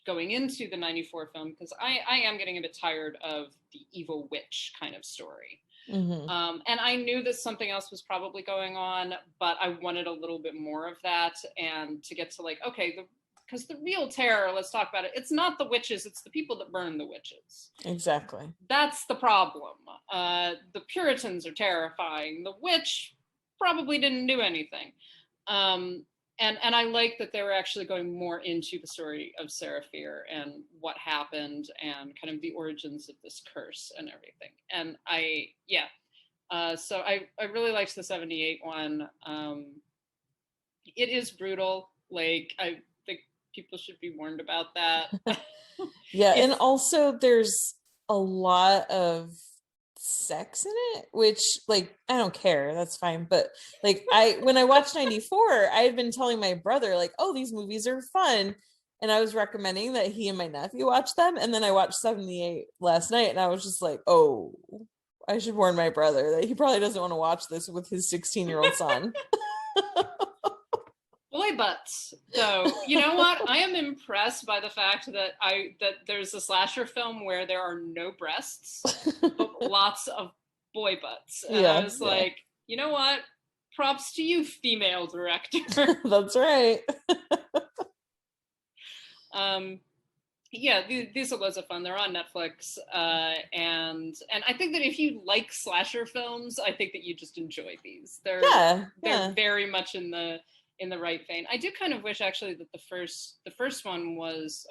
going into the 94 film, because I am getting a bit tired of the evil witch kind of story. And I knew that something else was probably going on, but I wanted a little bit more of that, and to get to like, okay, because the real terror, let's talk about it. It's not the witches, it's the people that burn the witches. Exactly. That's the problem. The Puritans are terrifying. The witch probably didn't do anything. And I like that they were actually going more into the story of Sarah Fier and what happened, and kind of the origins of this curse and everything. And so I really liked the 78 one. It is brutal. Like, I think people should be warned about that. Yeah, and also there's a lot of sex in it, which, like, I don't care, that's fine, but like, when I watched 94, I had been telling my brother, like, oh, these movies are fun, and I was recommending that he and my nephew watch them, and then I watched 78 last night, and I was just like, oh, I should warn my brother that he probably doesn't want to watch this with his 16-year-old son. Boy butts. So, you know what? I am impressed by the fact that there's a slasher film where there are no breasts, but lots of boy butts. And I was like, you know what? Props to you, female director. That's right. These are loads of fun. They're on Netflix, and I think that if you like slasher films, I think that you just enjoy these. They're very much in the right vein. I do kind of wish, actually, that the first one was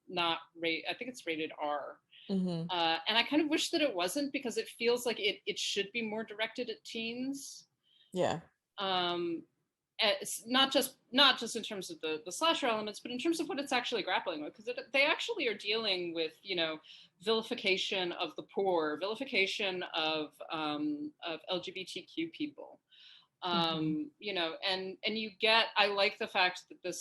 not rated. I think it's rated R. And I kind of wish that it wasn't, because it feels like it should be more directed at teens. Yeah. It's not just in terms of the slasher elements, but in terms of what it's actually grappling with, because they actually are dealing with, you know, vilification of the poor, vilification of LGBTQ people. You know, and you get, I like the fact that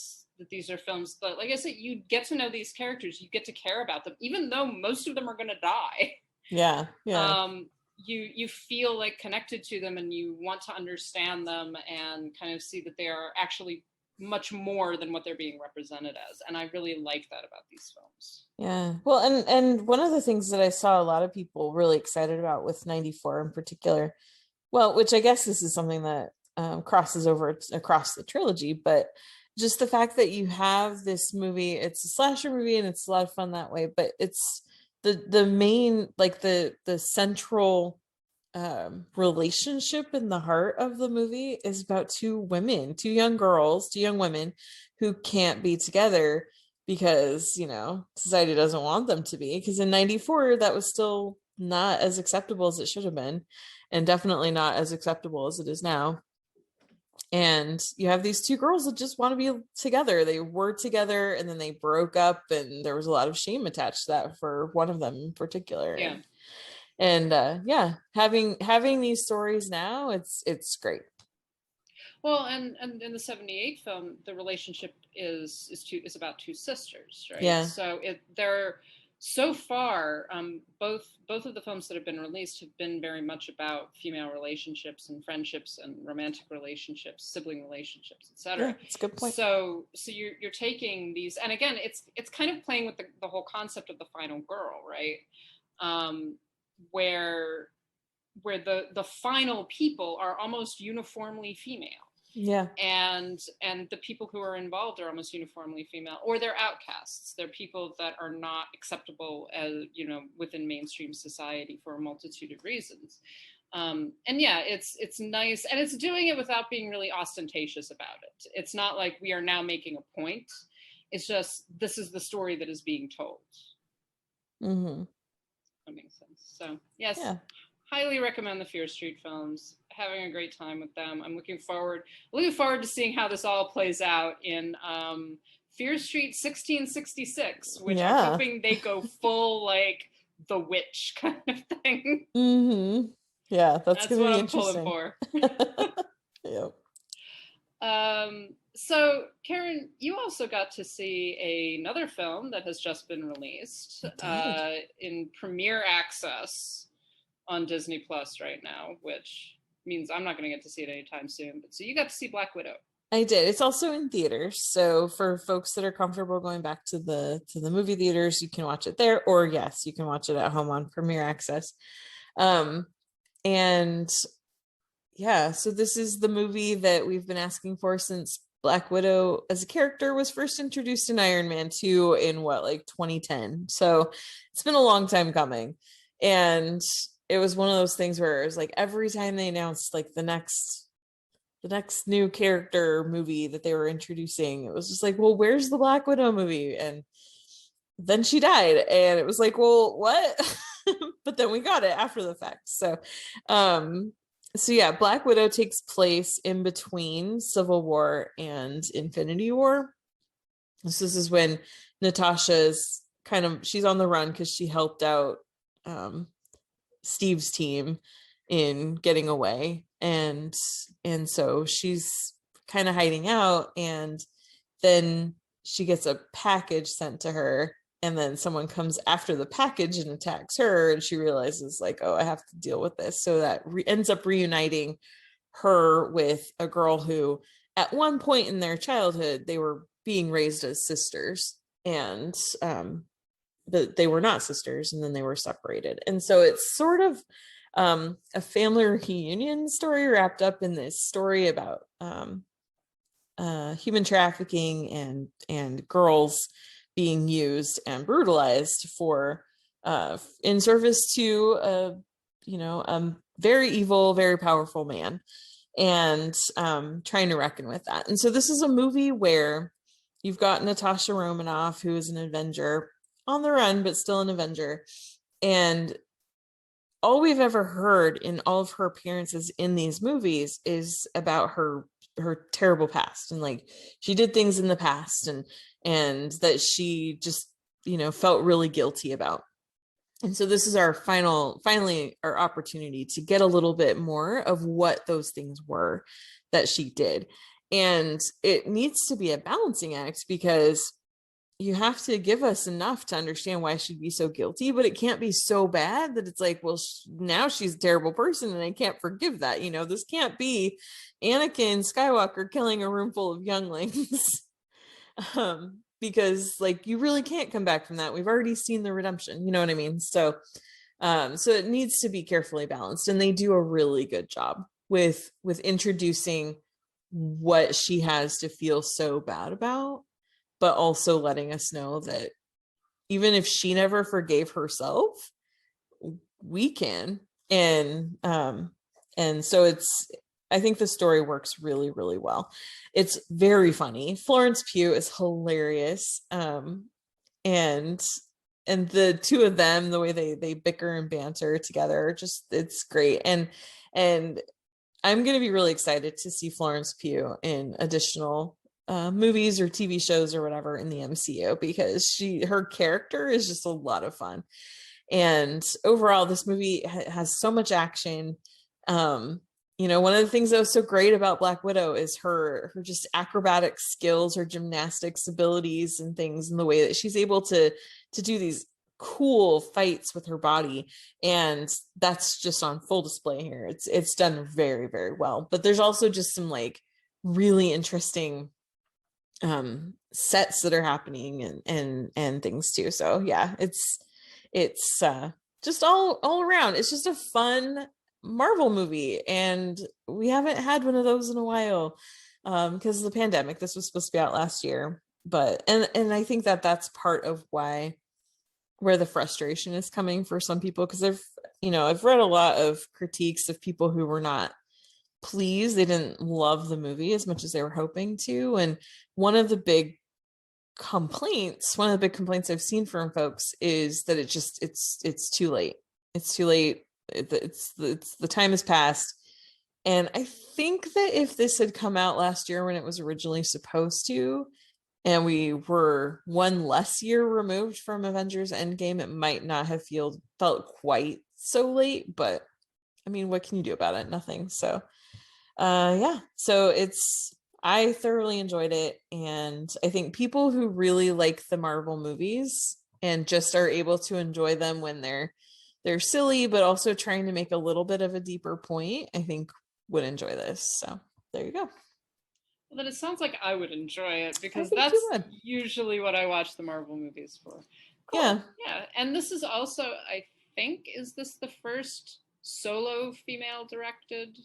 these are films that, like I said, you get to know these characters, you get to care about them, even though most of them are going to die. Yeah. You feel like connected to them, and you want to understand them, and kind of see that they are actually much more than what they're being represented as. And I really like that about these films. Yeah. Well, and one of the things that I saw a lot of people really excited about with 94 in particular, well, which I guess this is something that crosses over across the trilogy, but just the fact that you have this movie, it's a slasher movie, and it's a lot of fun that way, but it's the main, like the central relationship in the heart of the movie is about two young women who can't be together because, you know, society doesn't want them to be, because in 94 that was still not as acceptable as it should have been, and definitely not as acceptable as it is now. And you have these two girls that just want to be together. They were together, and then they broke up, and there was a lot of shame attached to that for one of them in particular. Yeah. And having these stories now, it's great. Well, and in the 78 film, the relationship is about two sisters, right? Yeah. So they're so far, both of the films that have been released have been very much about female relationships and friendships and romantic relationships, sibling relationships, etc. Yeah, that's a good point. So you're taking these, and again, it's kind of playing with the whole concept of the final girl, right? Where the final people are almost uniformly female. Yeah. And the people who are involved are almost uniformly female, or they're outcasts. They're people that are not acceptable as, you know, within mainstream society for a multitude of reasons. And yeah, it's nice, and it's doing it without being really ostentatious about it. It's not like we are now making a point. It's just, this is the story that is being told. Mm-hmm. That makes sense. So yes, yeah. Highly recommend the Fear Street films. Having a great time with them. I'm looking forward to seeing how this all plays out in Fear Street 1666, which I'm hoping they go full like The Witch kind of thing. Mm-hmm. Yeah, that's gonna what be I'm interesting. pulling for. Yep. So Karen, you also got to see another film that has just been released in premiere access on Disney Plus right now, which means I'm not going to get to see it anytime soon. But so you got to see Black Widow. I did. It's also in theaters, so for folks that are comfortable going back to the movie theaters, you can watch it there, or yes, you can watch it at home on premiere access. And yeah, so this is the movie that we've been asking for since Black Widow as a character was first introduced in Iron Man 2 in 2010. So it's been a long time coming. And it was one of those things where it was like every time they announced like the next new character movie that they were introducing, it was just like, well, where's the Black Widow movie? And then she died, and it was like, well, what? But then we got it after the fact. So yeah, Black Widow takes place in between Civil War and Infinity War. So this is when Natasha's she's on the run because she helped out Steve's team in getting away, and so she's kind of hiding out, and then she gets a package sent to her, and then someone comes after the package and attacks her, and she realizes like, oh, I have to deal with this. So that ends up reuniting her with a girl who at one point in their childhood they were being raised as sisters, and they were not sisters, and then they were separated. And so it's sort of a family reunion story wrapped up in this story about human trafficking and girls being used and brutalized for in service to a very evil, very powerful man, and trying to reckon with that. And so this is a movie where you've got Natasha Romanoff, who is an Avenger on the run, but still an Avenger. And all we've ever heard in all of her appearances in these movies is about her terrible past, and like she did things in the past and that she just felt really guilty about. And so this is our finally our opportunity to get a little bit more of what those things were that she did. And it needs to be a balancing act, because you have to give us enough to understand why she'd be so guilty, but it can't be so bad that it's like, well, now she's a terrible person and I can't forgive that. This can't be Anakin Skywalker killing a room full of younglings. Because like, you really can't come back from that. We've already seen the redemption, you know what I mean? So it needs to be carefully balanced, and they do a really good job with introducing what she has to feel so bad about, but also letting us know that even if she never forgave herself, we can. And so I think the story works really, really well. It's very funny. Florence Pugh is hilarious. And the two of them, the way they bicker and banter together, it's great. And I'm going to be really excited to see Florence Pugh in additional movies or TV shows or whatever in the MCU, because her character is just a lot of fun. And overall, this movie has so much action. One of the things that was so great about Black Widow is her just acrobatic skills, her gymnastics abilities and things, and the way that she's able to do these cool fights with her body. And that's just on full display here. It's done very, very well. But there's also just some like really interesting sets that are happening and things too. So yeah, it's just all around. It's just a fun Marvel movie, and we haven't had one of those in a while. because of the pandemic. This was supposed to be out last year, but and I think that that's part of where the frustration is coming for some people, because I've read a lot of critiques of people who were not pleased. They didn't love the movie as much as they were hoping to, and one of the big complaints I've seen from folks is that it's too late. It's too late. It's the time has passed. And I think that if this had come out last year when it was originally supposed to, and we were one less year removed from Avengers Endgame, it might not have felt quite so late. But I mean, what can you do about it? Nothing. So so I thoroughly enjoyed it, and I think people who really like the Marvel movies and just are able to enjoy them when they're silly but also trying to make a little bit of a deeper point, I think would enjoy this. So there you go. Well, then it sounds like I would enjoy it, because that's usually what I watch the Marvel movies for. Cool. Yeah. And this is also, I think, is this the first solo female directed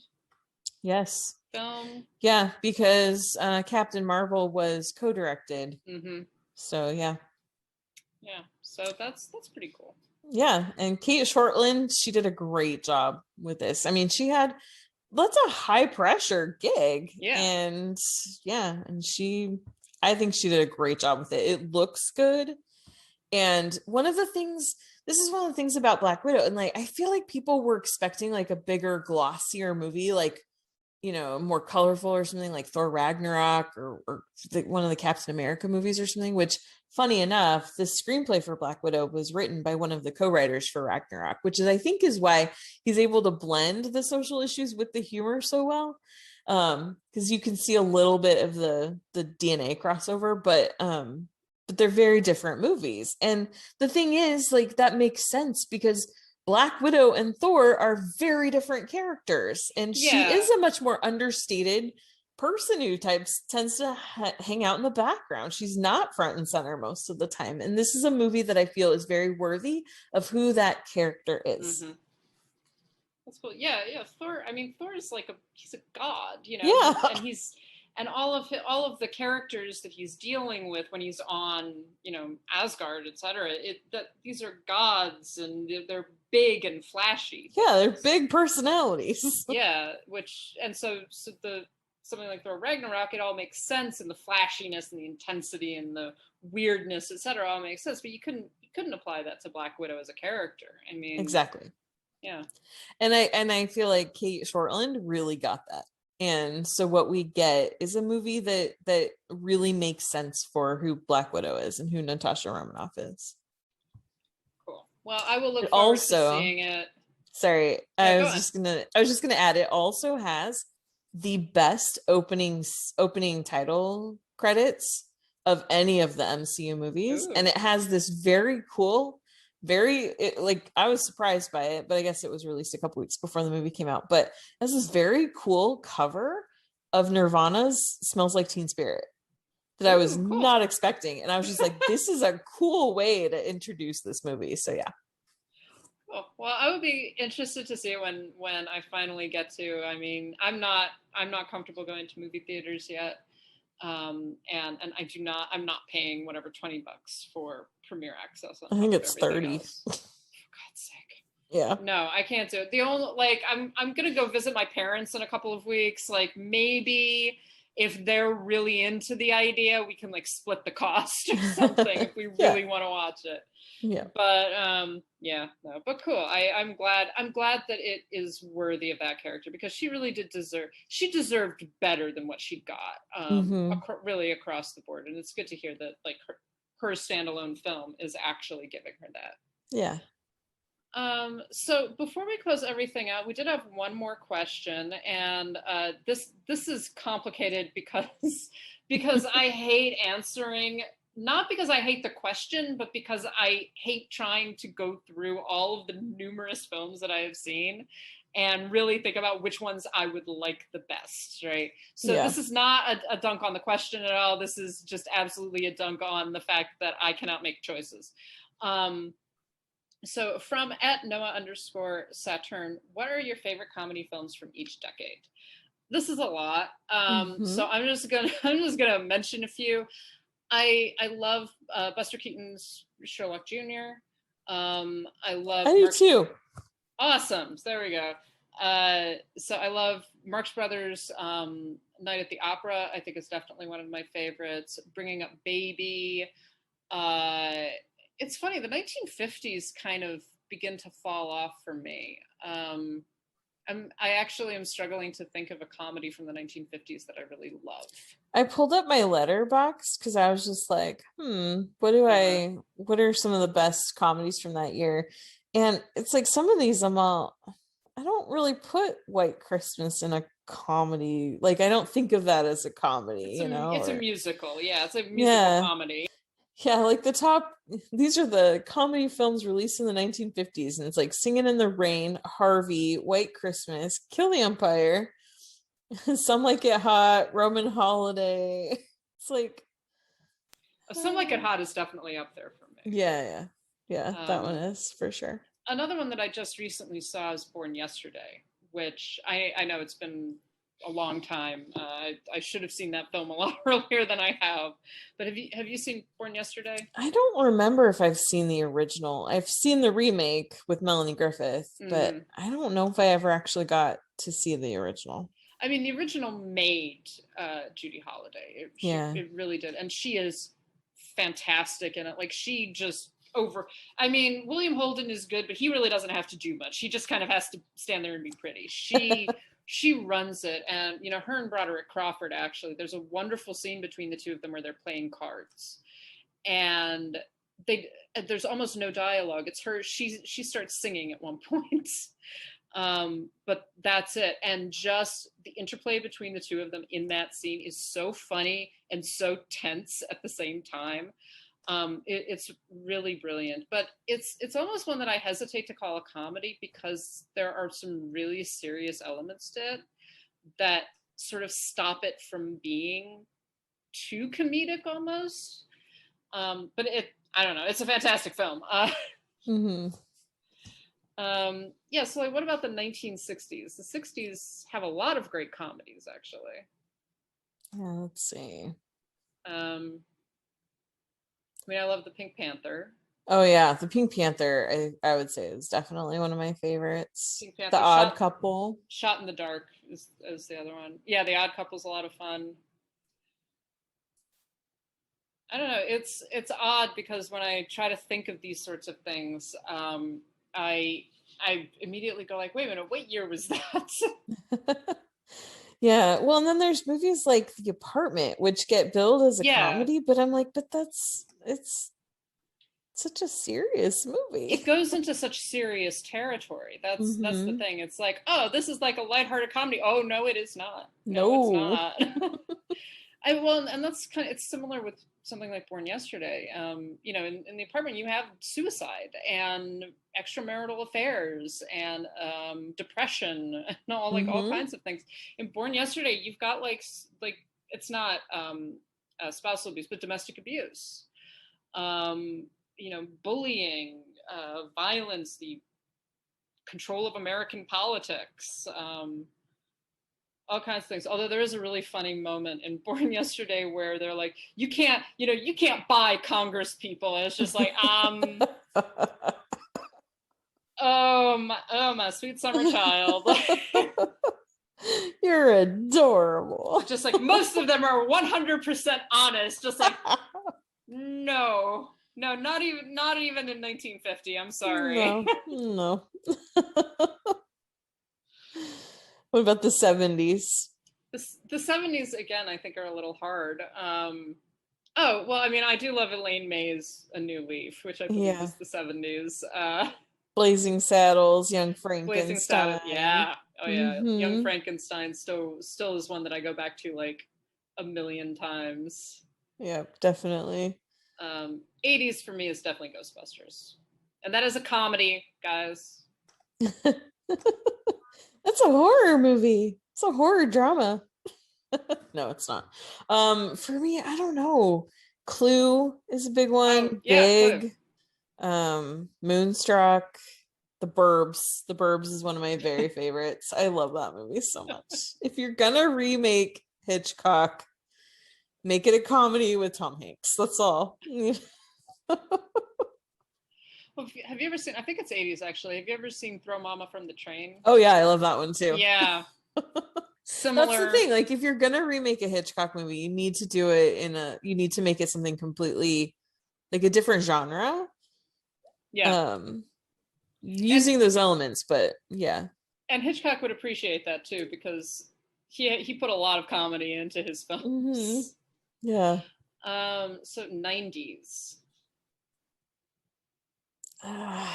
film? Yeah, because Captain Marvel was co-directed. So yeah, so that's pretty cool. Yeah, and Kate Shortland, she did a great job with this. I mean, that's a high pressure gig. And I think she did a great job with it. It looks good. And this is one of the things about Black Widow, and like I feel like people were expecting like a bigger, glossier movie, like more colorful or something, like Thor Ragnarok or one of the Captain America movies or something, which, funny enough, the screenplay for Black Widow was written by one of the co-writers for Ragnarok, which I think is why he's able to blend the social issues with the humor so well. Because you can see a little bit of the DNA crossover, but they're very different movies. And the thing is, like, that makes sense because Black Widow and Thor are very different characters, and she is a much more understated person who tends to hang out in the background. She's not front and center most of the time, and this is a movie that I feel is very worthy of who that character is. That's cool. Yeah. Thor. I mean, Thor is he's a god, and all of the characters that he's dealing with when he's on, Asgard, etc. These are gods, and they're big and flashy. Yeah, they're big personalities. So something like Thor Ragnarok, it all makes sense, and the flashiness and the intensity and the weirdness, etc. all makes sense. But you couldn't apply that to Black Widow as a character. I mean, exactly. Yeah. And I feel like Kate Shortland really got that. And so what we get is a movie that really makes sense for who Black Widow is and who Natasha Romanoff is. Cool. Well, I will look forward to seeing it. Sorry, I was just gonna add, it also has the best opening title credits of any of the MCU movies. Ooh. And it has this very cool, I was surprised by it, but I guess it was released a couple weeks before the movie came out. But it has this very cool cover of Nirvana's "Smells Like Teen Spirit" that I was not expecting, and I was just like, "This is a cool way to introduce this movie." So yeah. Oh, well, I would be interested to see it when I finally get to. I mean, I'm not comfortable going to movie theaters yet, and I'm not paying whatever $20 for premiere access. I think it's 30. For God's sake. Yeah. No, I can't do it. The only I'm gonna go visit my parents in a couple of weeks. Like, maybe if they're really into the idea, we can split the cost or something if we really want to watch it. Yeah. But but cool. I'm glad that it is worthy of that character, because she really deserved better than what she got, really across the board. And it's good to hear that her standalone film is actually giving her that. Yeah. So before we close everything out, we did have one more question, and this is complicated because I hate answering. Not because I hate the question, but because I hate trying to go through all of the numerous films that I have seen and really think about which ones I would like the best, right? So This is not a dunk on the question at all. This is just absolutely a dunk on the fact that I cannot make choices. So from @Noah_Saturn, what are your favorite comedy films from each decade? this is a lot. Mhm. So I'm just gonna mention a few. I love Buster Keaton's Sherlock Jr. I love I do too. Awesome. So there we go. So I love Marx Brothers Night at the Opera. I think it's definitely one of my favorites. Bringing Up Baby. It's funny, the 1950s kind of begin to fall off for me. I actually am struggling to think of a comedy from the 1950s that I really love. I pulled up my letterbox because I was just like, what are some of the best comedies from that year? And it's like some of these I don't really put White Christmas in a comedy. Like I don't think of that as a comedy, It's a musical. Yeah, it's a musical comedy. Yeah, like these are the comedy films released in the 1950s, and it's like Singing in the Rain, Harvey, White Christmas, Kill the Empire, Some Like It Hot, Roman Holiday. It's like Some Like It Hot is definitely up there for me. Yeah, that one is for sure. Another one that I just recently saw is Born Yesterday, which I know it's been a long time. I should have seen that film a lot earlier than I have. But have you seen Born Yesterday? I don't remember if I've seen the original. I've seen the remake with Melanie Griffith, but I don't know if I ever actually got to see the original. I mean, the original made Judy Holliday. It really did. And she is fantastic in it. Like she just William Holden is good, but he really doesn't have to do much. He just kind of has to stand there and be pretty. She runs it. And, her and Broderick Crawford, actually, there's a wonderful scene between the two of them where they're playing cards. And there's almost no dialogue. It's her, she starts singing at one point. But that's it. And just the interplay between the two of them in that scene is so funny and so tense at the same time. It's really brilliant, but it's almost one that I hesitate to call a comedy because there are some really serious elements to it that sort of stop it from being too comedic almost. But I don't know, it's a fantastic film. Yeah, so what about the 1960s? The 60s have a lot of great comedies, actually. Let's see. I love the Pink Panther. Oh yeah, the Pink Panther I would say is definitely one of my favorites. Pink Panther, The Odd Couple. Shot in the Dark is the other one. Yeah, The Odd Couple's a lot of fun. I don't know, it's odd because when I try to think of these sorts of things, I immediately go like, wait a minute, what year was that? Yeah, well, and then there's movies like The Apartment, which get billed as a comedy, but I'm like, it's such a serious movie. It goes into such serious territory. That's the thing. It's like, oh, this is like a lighthearted comedy. Oh no, it is not. No, it's not. And that's it's similar with something like Born Yesterday. In The Apartment, you have suicide and extramarital affairs and depression and all kinds of things. In Born Yesterday, you've got like it's not spousal abuse, but domestic abuse. Bullying, violence, the control of American politics. All kinds of things. Although there is a really funny moment in Born Yesterday where they're like, you can't buy Congress people. And it's just like, oh my sweet summer child. You're adorable. Just like most of them are 100% honest. Just like, no, not even in 1950. I'm sorry. No. What about the 70s? The 70s, again, I think are a little hard. I do love Elaine May's A New Leaf, which I believe is the 70s. Blazing Saddles, Young Frankenstein. Blazing Saddles, yeah. Oh, yeah. Young Frankenstein still is one that I go back to like a million times. Yeah, definitely. 80s for me is definitely Ghostbusters. And that is a comedy, guys. That's a horror movie. It's a horror drama. No, it's not. For me, I don't know. Clue is a big one. Big. Moonstruck. The Burbs. The Burbs is one of my very favorites. I love that movie so much. If you're gonna remake Hitchcock, make it a comedy with Tom Hanks. That's all. Well, have you ever seen, I think it's 80s actually, have you ever seen Throw Mama from the Train? Oh yeah, I love that one too. Yeah. Similar. That's the thing. Like, if you're gonna remake a Hitchcock movie, you need to do it you need to make it something completely, like, a different genre. Yeah. Using those elements, but yeah. And Hitchcock would appreciate that too, because he put a lot of comedy into his films. Mm-hmm. Yeah. So 90s.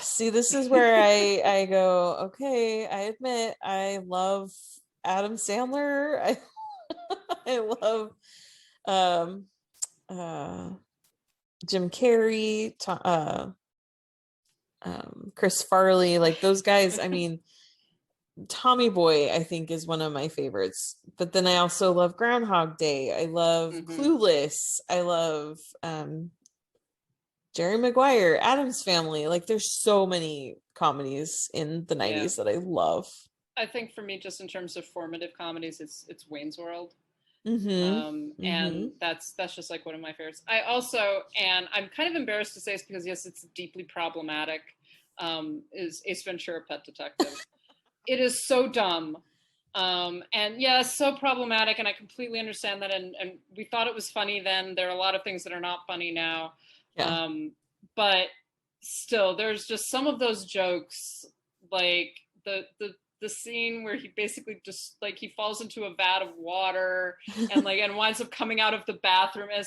See, this is where I go, okay, I admit I love Adam Sandler. I love Jim Carrey, Chris Farley, like those guys. I mean, Tommy Boy, I think, is one of my favorites. But then I also love Groundhog Day. I love Clueless. I love Jerry Maguire, Addams Family. Like, there's so many comedies in the 90s that I love. I think for me, just in terms of formative comedies, it's Wayne's World. Mm-hmm. And that's just like one of my favorites. I also, and I'm kind of embarrassed to say this because yes, it's deeply problematic, is Ace Ventura: Pet Detective. It is so dumb. And yeah, so problematic, and I completely understand that. And we thought it was funny then. There are a lot of things that are not funny now. Yeah. But still, there's just some of those jokes, like the scene where he basically just, like, he falls into a vat of water and winds up coming out of the bathroom. And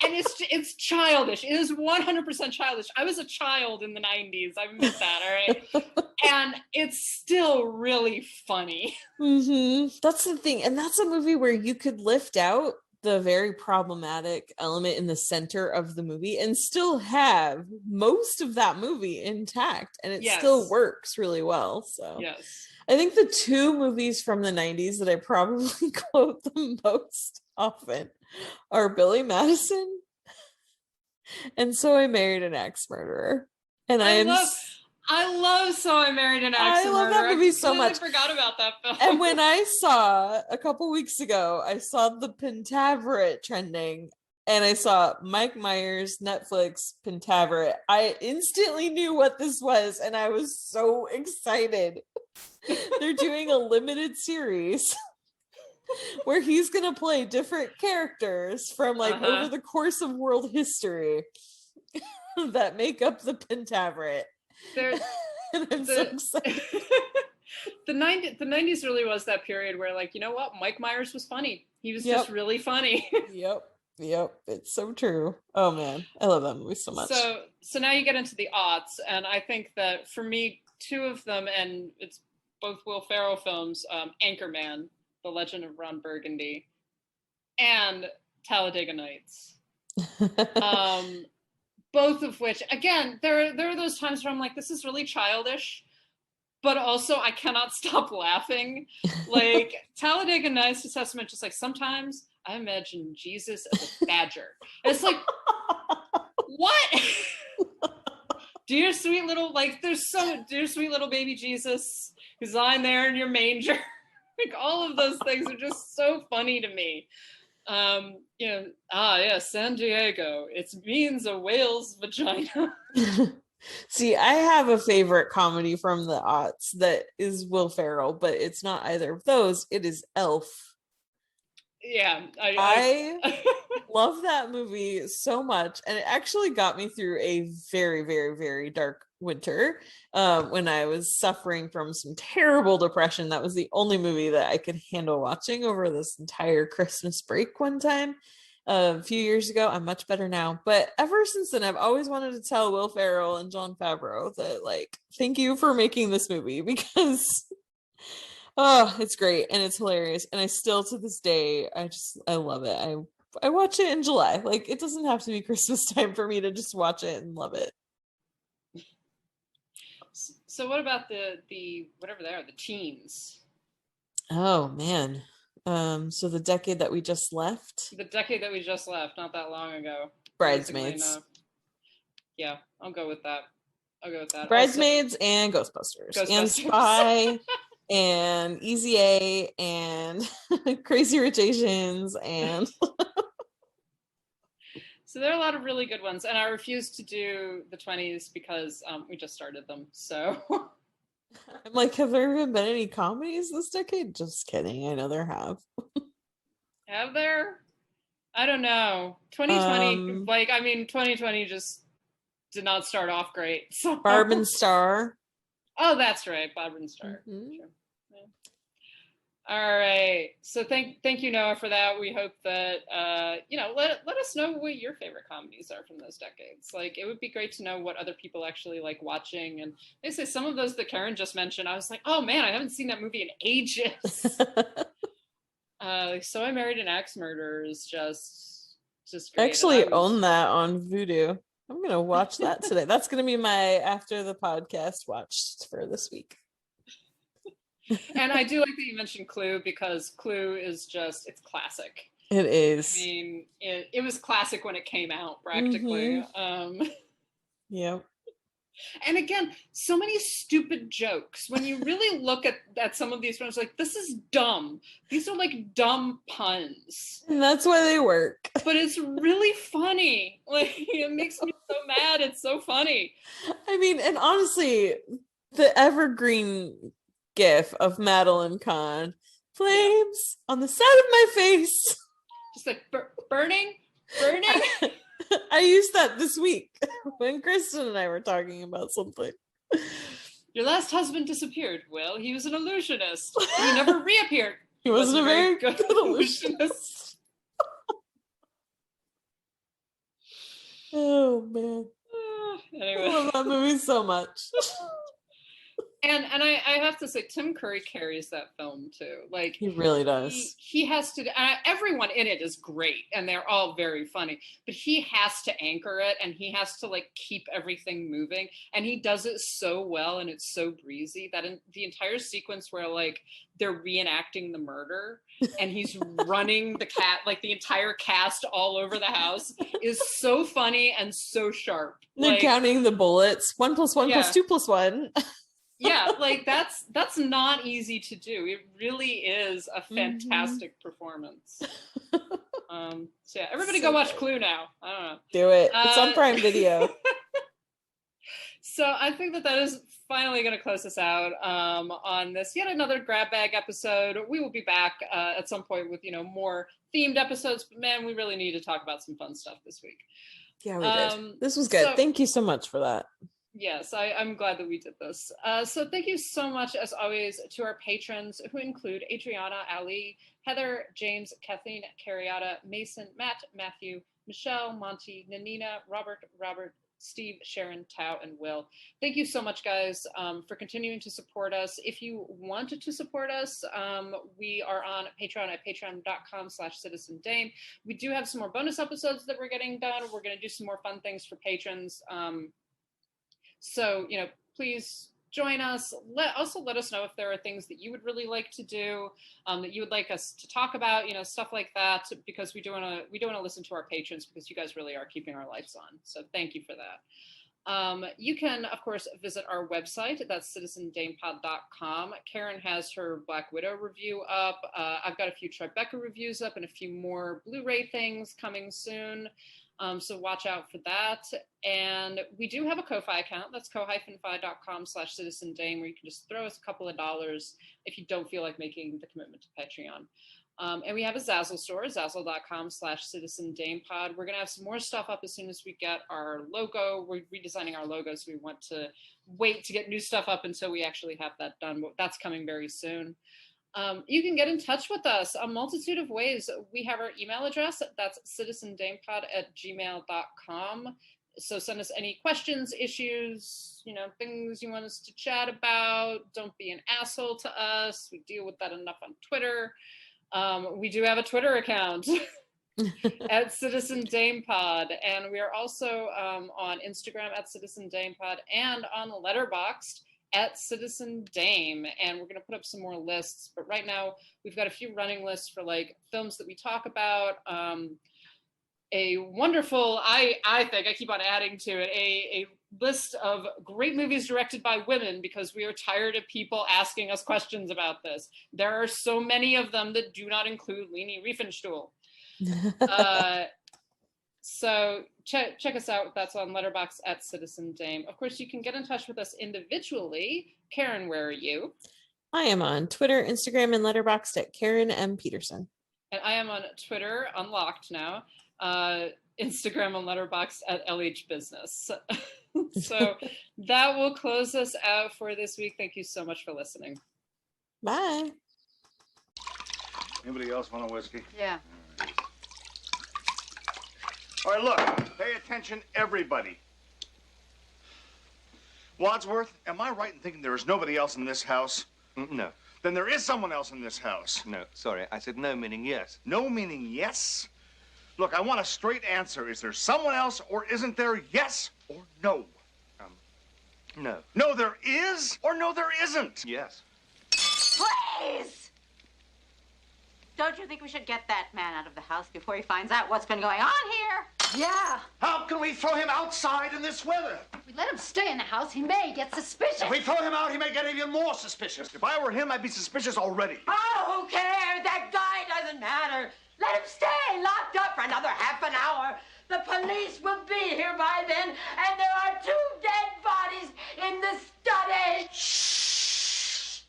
it's childish. It is 100% childish. I was a child in the 90s. I admit that. All right. And it's still really funny. Mm-hmm. That's the thing. And that's a movie where you could lift out the very problematic element in the center of the movie and still have most of that movie intact, and it still works really well. So yes, I think the two movies from the 90s that I probably quote the most often are Billy Madison and So I Married an Axe Murderer. And I love So I Married an Axe Murderer. I love that movie so much. I forgot about that film. And when I saw a couple weeks ago, I saw the Pentaveret trending, and I saw Mike Myers, Netflix, Pentaveret. I instantly knew what this was, and I was so excited. They're doing a limited series where he's going to play different characters from over the course of world history that make up the Pentaveret. And I'm so excited. The 90s really was that period where, like, you know what? Mike Myers was funny. He was just really funny. Yep. It's so true. Oh man, I love that movie so much. So now you get into the aughts, and I think that for me, two of them, and it's both Will Ferrell films, Anchorman, The Legend of Ron Burgundy, and Talladega Nights. Both of which, again, there are those times where I'm like, this is really childish, but also I cannot stop laughing. Like, Talladega Nights is testament, just like, sometimes I imagine Jesus as a badger. And it's like, what? Dear sweet little, like, dear sweet little baby Jesus who's lying there in your manger. Like, all of those things are just so funny to me. San Diego, it means a whale's vagina. See, I have a favorite comedy from the aughts that is Will Ferrell, but it's not either of those. It is Elf. Yeah, I love that movie so much, and it actually got me through a very, very, very dark winter when I was suffering from some terrible depression. That was the only movie that I could handle watching over this entire Christmas break one time a few years ago. I'm much better now, but ever since then I've always wanted to tell Will Ferrell and Jon Favreau that, like, thank you for making this movie, because it's great and it's hilarious, and I still, to this day, I love it. I watch it in July. Like, it doesn't have to be Christmas time for me to just watch it and love it. So what about the whatever they are, the teens? Oh man. So the decade that we just left. The decade that we just left, not that long ago. Bridesmaids. Yeah, I'll go with that. I'll go with that. Bridesmaids and Ghostbusters. And Spy and Easy A and Crazy Rich Asians and so there are a lot of really good ones, and I refuse to do the 20s because we just started them. So I'm like, have there even been any comedies this decade? Just kidding. I know there have. Have there? I don't know. 2020, 2020 just did not start off great. So. Barb and Star. Oh, that's right, Barb and Star. Mm-hmm. Sure. Yeah. All right. So thank you, Noah, for that. We hope that let us know what your favorite comedies are from those decades. Like, it would be great to know what other people actually like watching. And they say some of those that Karen just mentioned, I was like, oh man, I haven't seen that movie in ages. So I Married an Axe Murderer is just great. I actually own that on Vudu. I'm gonna watch that today. That's gonna be my after the podcast watch for this week. And I do like that you mentioned Clue, because Clue is it's classic. It is. I mean, it was classic when it came out, practically. Mm-hmm. Yep. And again, so many stupid jokes. When you really look at some of these films, like, this is dumb. These are like dumb puns. And that's why they work. But it's really funny. Like, it makes me so mad. It's so funny. I mean, and honestly, the evergreen gif of Madeline Kahn, flames on the side of my face. Just like burning. I used that this week when Kristen and I were talking about something. Your last husband disappeared. Well, he was an illusionist. He never reappeared. He wasn't a very good illusionist. Oh man. Anyway. I love that movie so much. And I have to say, Tim Curry carries that film too. Like, he really does. He has to. Everyone in it is great, and they're all very funny. But he has to anchor it, and he has to like keep everything moving, and he does it so well, and it's so breezy that in the entire sequence where like they're reenacting the murder, and he's running the entire cast all over the house is so funny and so sharp. And then counting the bullets, 1 + 1 + 2 + 1. Yeah, like that's not easy to do. It really is a fantastic performance. So yeah, everybody go watch Clue now. I don't know. Do it. It's on Prime Video. So I think that is finally going to close us out on this yet another grab bag episode. We will be back at some point with more themed episodes. But man, we really need to talk about some fun stuff this week. Yeah, we did. This was good. Thank you so much for that. Yes, I'm glad that we did this. So thank you so much, as always, to our patrons, who include Adriana, Ali, Heather, James, Kathleen, Carriata, Mason, Matt, Matthew, Michelle, Monty, Nanina, Robert, Steve, Sharon, Tao, and Will. Thank you so much, guys, for continuing to support us. If you wanted to support us, we are on Patreon at patreon.com/CitizenDame. We do have some more bonus episodes that we're getting done. We're going to do some more fun things for patrons. So, please join us. Also let us know if there are things that you would really like to do, that you would like us to talk about, stuff like that, because we do want to listen to our patrons, because you guys really are keeping our lights on. So thank you for that. You can, of course, visit our website. That's citizendamepod.com. Karen has her Black Widow review up. I've got a few Tribeca reviews up and a few more Blu-ray things coming soon. So watch out for that. And we do have a Ko-Fi account. That's ko-fi.com/citizendame, where you can just throw us a couple of dollars if you don't feel like making the commitment to Patreon. And we have a Zazzle store, zazzle.com/citizendamepod. We're going to have some more stuff up as soon as we get our logo. We're redesigning our logo, so we want to wait to get new stuff up until we actually have that done. That's coming very soon. You can get in touch with us a multitude of ways. We have our email address. That's citizendamepod@gmail.com. So send us any questions, issues, things you want us to chat about. Don't be an asshole to us. We deal with that enough on Twitter. We do have a Twitter account at CitizenDamePod. And we are also on Instagram at CitizenDamePod and on Letterboxd at Citizen Dame, and we're going to put up some more lists, but right now we've got a few running lists for like films that we talk about. a wonderful, I think, I keep on adding to it, a list of great movies directed by women, because we are tired of people asking us questions about this. There are so many of them that do not include Leni Riefenstahl. So check us out. That's on Letterboxd at Citizen Dame. Of course, you can get in touch with us individually. Karen, where are you? I am on Twitter, Instagram, and Letterboxd at Karen M. Peterson. And I am on Twitter, unlocked now, Instagram and Letterboxd at LH Business. So that will close us out for this week. Thank you so much for listening. Bye. Anybody else want a whiskey? Yeah. All right, look, pay attention, everybody. Wadsworth, am I right in thinking there is nobody else in this house? No. Then there is someone else in this house. No, sorry. I said no, meaning yes. No meaning yes? Look, I want a straight answer. Is there someone else or isn't there? Yes or no? No. No, there is or no, there isn't? Yes. Please! Don't you think we should get that man out of the house before he finds out what's been going on here? Yeah. How can we throw him outside in this weather? If we let him stay in the house, he may get suspicious. If we throw him out, he may get even more suspicious. If I were him, I'd be suspicious already. Oh, who cares? That guy doesn't matter. Let him stay locked up for another half an hour. The police will be here by then, and there are 2 dead bodies in the study. Shh.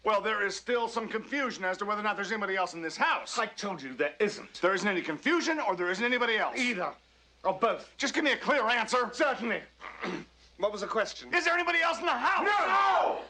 Well, there is still some confusion as to whether or not there's anybody else in this house. I told you there isn't. There isn't any confusion or there isn't anybody else? Either. Or both. Just give me a clear answer. Certainly. What was the question? Is there anybody else in the house? No!